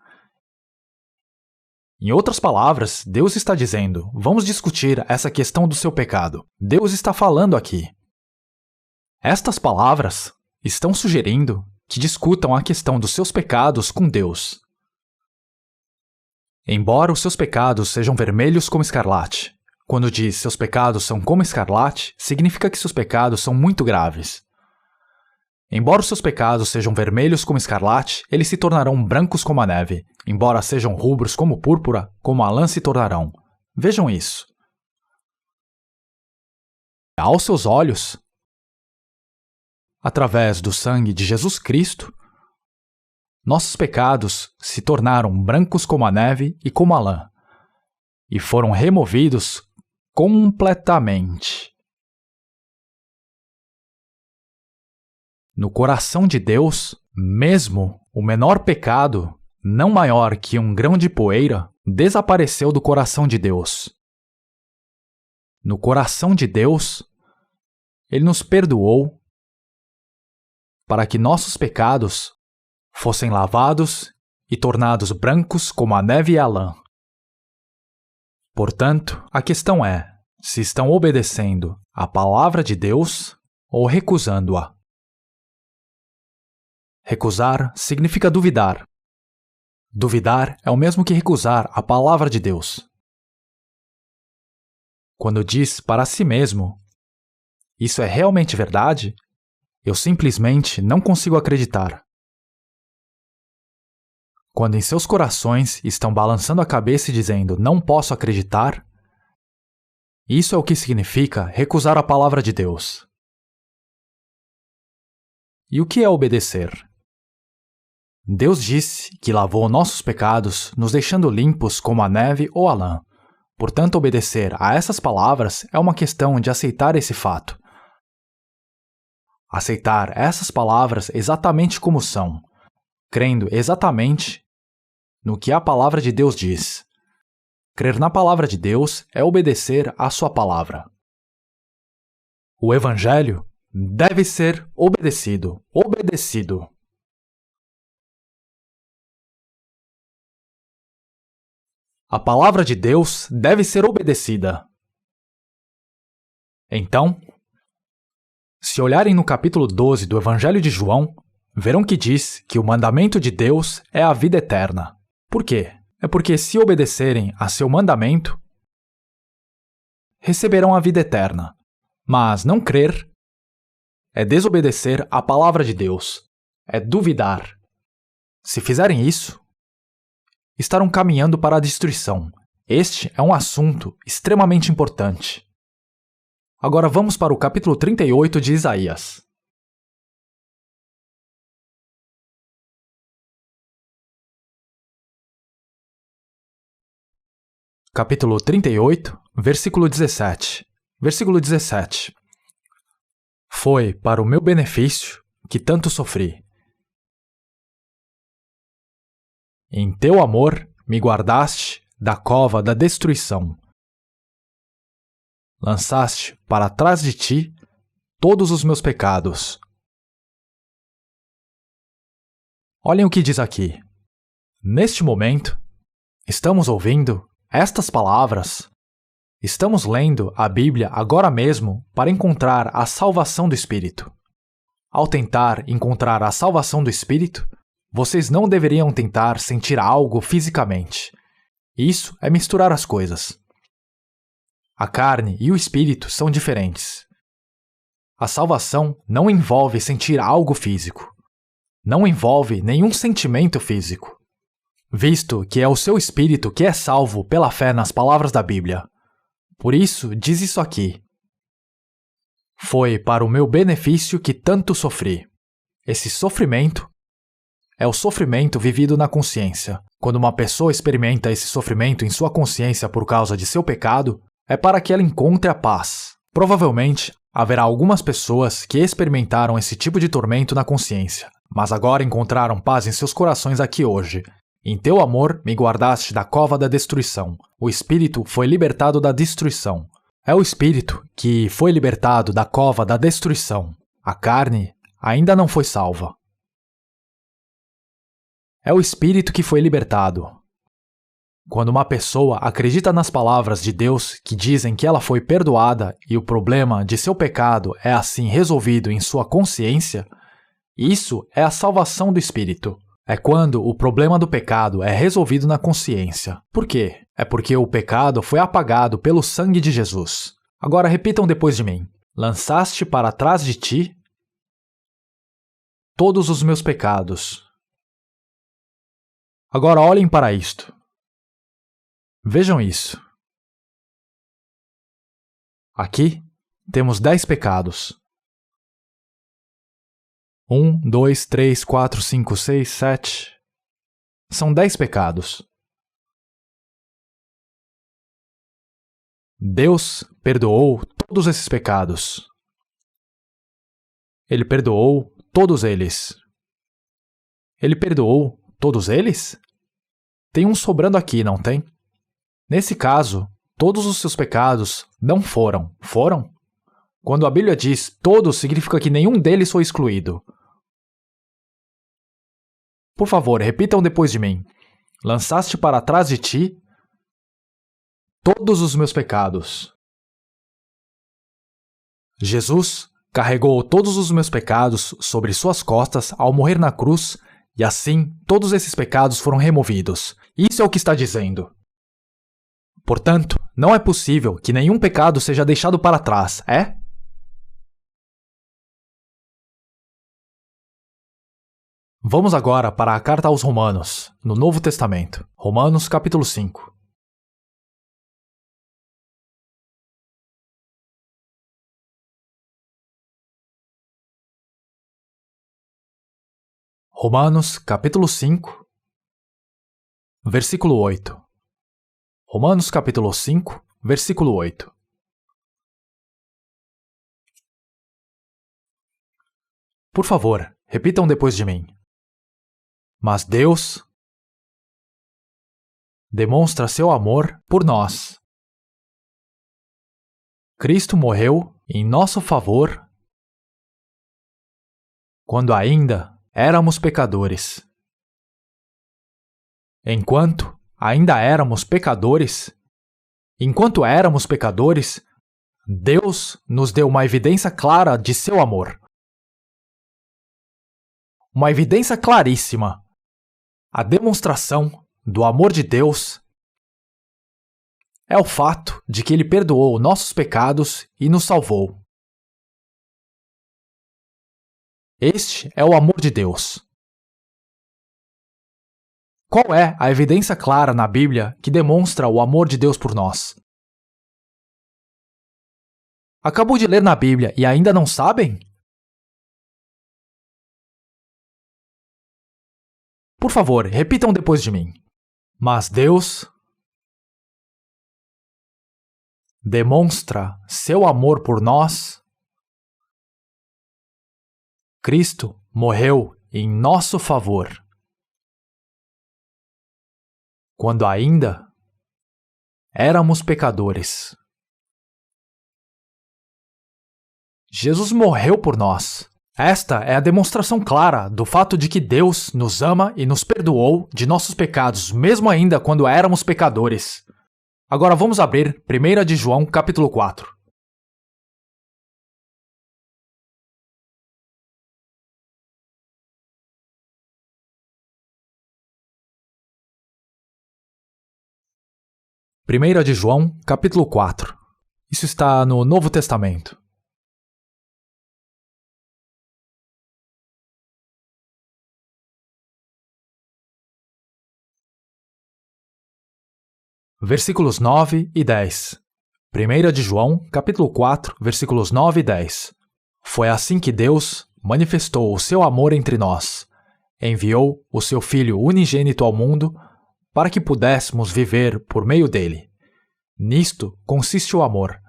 Em outras palavras, Deus está dizendo, vamos discutir essa questão do seu pecado. Deus está falando aqui. Estas palavras estão sugerindo que discutam a questão dos seus pecados com Deus. Embora os seus pecados sejam vermelhos como escarlate, quando diz seus pecados são como escarlate, significa que seus pecados são muito graves. Embora os seus pecados sejam vermelhos como escarlate, eles se tornarão brancos como a neve. Embora sejam rubros como púrpura, como a lã se tornarão. Vejam isso. Aos seus olhos, através do sangue de Jesus Cristo, nossos pecados se tornaram brancos como a neve e como a lã, e foram removidos completamente. No coração de Deus, mesmo o menor pecado, não maior que um grão de poeira, desapareceu do coração de Deus. No coração de Deus, Ele nos perdoou para que nossos pecados fossem lavados e tornados brancos como a neve e a lã. Portanto, a questão é se estão obedecendo à palavra de Deus ou recusando-a. Recusar significa duvidar. Duvidar é o mesmo que recusar a palavra de Deus. Quando diz para si mesmo, isso é realmente verdade? Eu simplesmente não consigo acreditar. Quando em seus corações estão balançando a cabeça e dizendo, não posso acreditar, isso é o que significa recusar a palavra de Deus. E o que é obedecer? Deus disse que lavou nossos pecados, nos deixando limpos como a neve ou a lã. Portanto, obedecer a essas palavras é uma questão de aceitar esse fato. Aceitar essas palavras exatamente como são, crendo exatamente no que a palavra de Deus diz. Crer na palavra de Deus é obedecer à sua palavra. O Evangelho deve ser obedecido. Obedecido. A palavra de Deus deve ser obedecida. Então, se olharem no capítulo 12 do Evangelho de João, verão que diz que o mandamento de Deus é a vida eterna. Por quê? É porque se obedecerem a seu mandamento, receberão a vida eterna. Mas não crer é desobedecer a palavra de Deus, é duvidar. Se fizerem isso, estarão caminhando para a destruição. Este é um assunto extremamente importante. Agora vamos para o capítulo 38 de Isaías. Capítulo 38, versículo 17. Versículo 17. Foi para o meu benefício que tanto sofri. Em teu amor me guardaste da cova da destruição. Lançaste para trás de ti todos os meus pecados. Olhem o que diz aqui. Neste momento, estamos ouvindo estas palavras. Estamos lendo a Bíblia agora mesmo para encontrar a salvação do Espírito. Ao tentar encontrar a salvação do Espírito, vocês não deveriam tentar sentir algo fisicamente. Isso é misturar as coisas. A carne e o espírito são diferentes. A salvação não envolve sentir algo físico. Não envolve nenhum sentimento físico. Visto que é o seu espírito que é salvo pela fé nas palavras da Bíblia. Por isso, diz isso aqui. Foi para o meu benefício que tanto sofri. Esse sofrimento é o sofrimento vivido na consciência. Quando uma pessoa experimenta esse sofrimento em sua consciência por causa de seu pecado, é para que ela encontre a paz. Provavelmente, haverá algumas pessoas que experimentaram esse tipo de tormento na consciência, mas agora encontraram paz em seus corações aqui hoje. Em teu amor me guardaste da cova da destruição. O espírito foi libertado da destruição. É o espírito que foi libertado da cova da destruição. A carne ainda não foi salva. É o espírito que foi libertado. Quando uma pessoa acredita nas palavras de Deus que dizem que ela foi perdoada e o problema de seu pecado é assim resolvido em sua consciência, isso é a salvação do espírito. É quando o problema do pecado é resolvido na consciência. Por quê? É porque o pecado foi apagado pelo sangue de Jesus. Agora repitam depois de mim. Lançaste para trás de ti todos os meus pecados. Agora olhem para isto. Vejam isso. Aqui temos 10 pecados. 1, 2, 3, 4, 5, 6, 7. São 10 pecados. Deus perdoou todos esses pecados. Ele perdoou todos eles. Ele perdoou todos eles? Tem um sobrando aqui, não tem? Nesse caso, todos os seus pecados não foram. Foram? Quando a Bíblia diz todos, significa que nenhum deles foi excluído. Por favor, repitam depois de mim. Lançaste para trás de ti todos os meus pecados. Jesus carregou todos os meus pecados sobre suas costas ao morrer na cruz, e assim todos esses pecados foram removidos. Isso é o que está dizendo. Portanto, não é possível que nenhum pecado seja deixado para trás, é? Vamos agora para a carta aos Romanos, no Novo Testamento. Romanos capítulo 5. Romanos capítulo 5, versículo 8. Romanos capítulo 5, versículo 8. Por favor, repitam depois de mim. Mas Deus demonstra seu amor por nós. Cristo morreu em nosso favor quando ainda éramos pecadores. Enquanto éramos pecadores, Deus nos deu uma evidência clara de seu amor. Uma evidência claríssima. A demonstração do amor de Deus é o fato de que Ele perdoou nossos pecados e nos salvou. Este é o amor de Deus. Qual é a evidência clara na Bíblia que demonstra o amor de Deus por nós? Acabou de ler na Bíblia e ainda não sabem? Por favor, repitam depois de mim. Mas Deus demonstra seu amor por nós. Cristo morreu em nosso favor quando ainda éramos pecadores. Jesus morreu por nós. Esta é a demonstração clara do fato de que Deus nos ama e nos perdoou de nossos pecados, mesmo ainda quando éramos pecadores. Agora vamos abrir 1 de João, capítulo 4. Primeira de João, capítulo 4. Isso está no Novo Testamento. Versículos 9 e 10. 1 de João, capítulo 4, versículos 9 e 10. Foi assim que Deus manifestou o seu amor entre nós. Enviou o seu Filho unigênito ao mundo para que pudéssemos viver por meio dele. Nisto consiste o amor,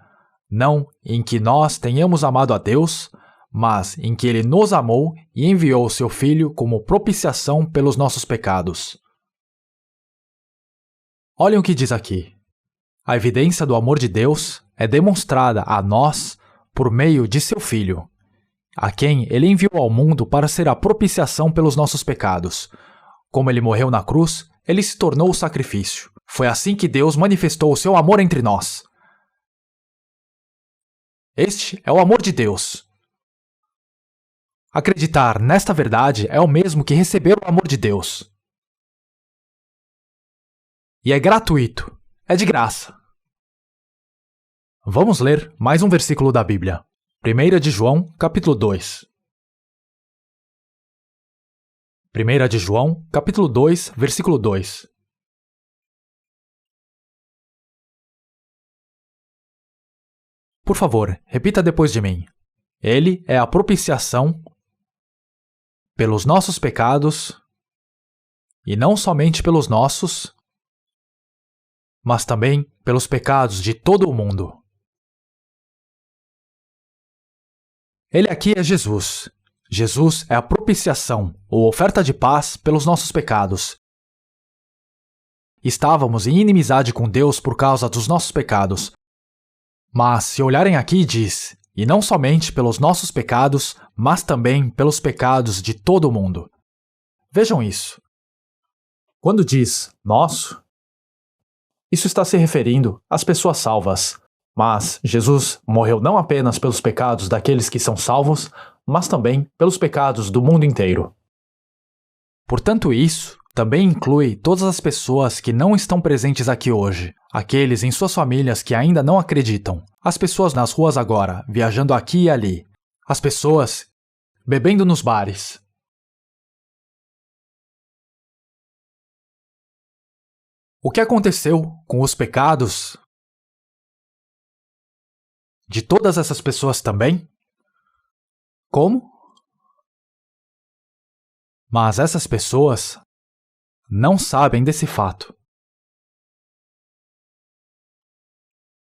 não em que nós tenhamos amado a Deus, mas em que ele nos amou e enviou o seu Filho como propiciação pelos nossos pecados. Olhem o que diz aqui. A evidência do amor de Deus é demonstrada a nós por meio de seu Filho, a quem ele enviou ao mundo para ser a propiciação pelos nossos pecados. Como ele morreu na cruz, ele se tornou o sacrifício. Foi assim que Deus manifestou o seu amor entre nós. Este é o amor de Deus. Acreditar nesta verdade é o mesmo que receber o amor de Deus. E é gratuito, é de graça. Vamos ler mais um versículo da Bíblia. 1 de João, capítulo 2. 1 de João, capítulo 2, versículo 2. Por favor, repita depois de mim. Ele é a propiciação pelos nossos pecados, e não somente pelos nossos, mas também pelos pecados de todo o mundo. Ele aqui é Jesus. Jesus é a propiciação, ou oferta de paz, pelos nossos pecados. Estávamos em inimizade com Deus por causa dos nossos pecados. Mas, se olharem aqui, diz, e não somente pelos nossos pecados, mas também pelos pecados de todo o mundo. Vejam isso. Quando diz nosso, isso está se referindo às pessoas salvas. Mas Jesus morreu não apenas pelos pecados daqueles que são salvos, mas também pelos pecados do mundo inteiro. Portanto, isso também inclui todas as pessoas que não estão presentes aqui hoje, aqueles em suas famílias que ainda não acreditam, as pessoas nas ruas agora, viajando aqui e ali, as pessoas bebendo nos bares. O que aconteceu com os pecados de todas essas pessoas também? Como? Mas essas pessoas não sabem desse fato.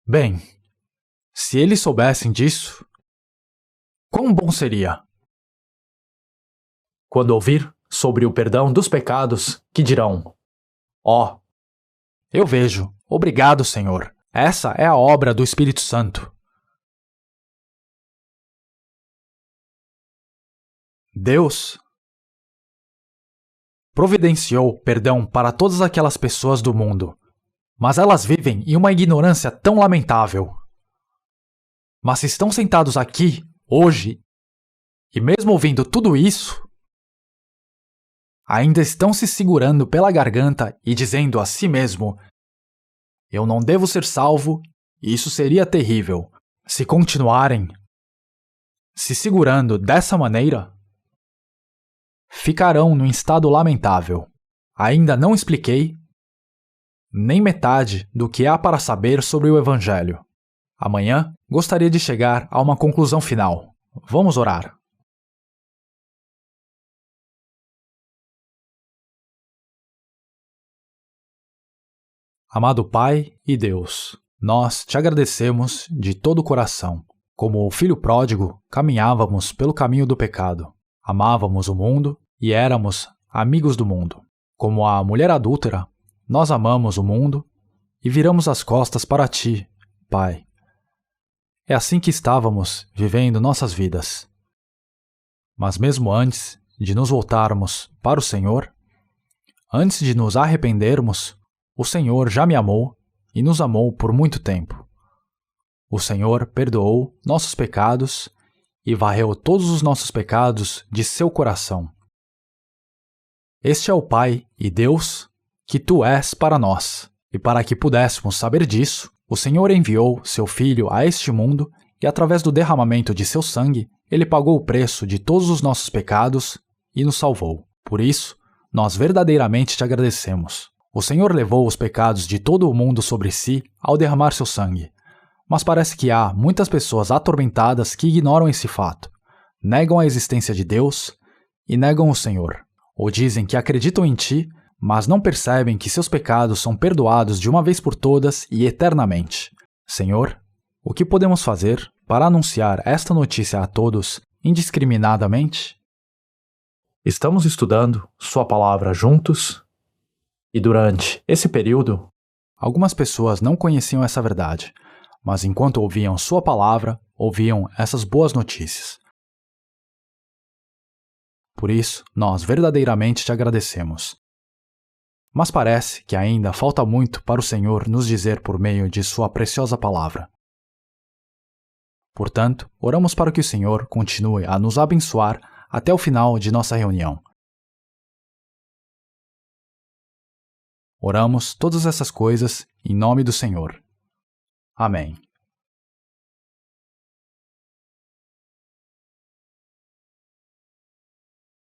Bem, se eles soubessem disso, quão bom seria? Quando ouvir sobre o perdão dos pecados, que dirão: ó, Eu vejo. Obrigado, Senhor. Essa é a obra do Espírito Santo. Deus providenciou perdão para todas aquelas pessoas do mundo, mas elas vivem em uma ignorância tão lamentável. Mas se estão sentados aqui, hoje, e mesmo ouvindo tudo isso, ainda estão se segurando pela garganta e dizendo a si mesmo: eu não devo ser salvo, e isso seria terrível. Se continuarem se segurando dessa maneira, ficarão num estado lamentável. Ainda não expliquei nem metade do que há para saber sobre o Evangelho. Amanhã gostaria de chegar a uma conclusão final. Vamos orar. Amado Pai e Deus, nós te agradecemos de todo o coração. Como o filho pródigo, caminhávamos pelo caminho do pecado. Amávamos o mundo e éramos amigos do mundo. Como a mulher adúltera, nós amamos o mundo e viramos as costas para ti, Pai. É assim que estávamos vivendo nossas vidas. Mas mesmo antes de nos voltarmos para o Senhor, antes de nos arrependermos, o Senhor já me amou e nos amou por muito tempo. O Senhor perdoou nossos pecados e varreu todos os nossos pecados de seu coração. Este é o Pai e Deus que tu és para nós. E para que pudéssemos saber disso, o Senhor enviou seu Filho a este mundo e, através do derramamento de seu sangue, ele pagou o preço de todos os nossos pecados e nos salvou. Por isso, nós verdadeiramente te agradecemos. O Senhor levou os pecados de todo o mundo sobre si ao derramar seu sangue. Mas parece que há muitas pessoas atormentadas que ignoram esse fato, negam a existência de Deus e negam o Senhor. Ou dizem que acreditam em ti, mas não percebem que seus pecados são perdoados de uma vez por todas e eternamente. Senhor, o que podemos fazer para anunciar esta notícia a todos indiscriminadamente? Estamos estudando sua palavra juntos e durante esse período, algumas pessoas não conheciam essa verdade, mas enquanto ouviam sua palavra, ouviam essas boas notícias. Por isso, nós verdadeiramente te agradecemos. Mas parece que ainda falta muito para o Senhor nos dizer por meio de sua preciosa palavra. Portanto, oramos para que o Senhor continue a nos abençoar até o final de nossa reunião. Oramos todas essas coisas em nome do Senhor. Amém.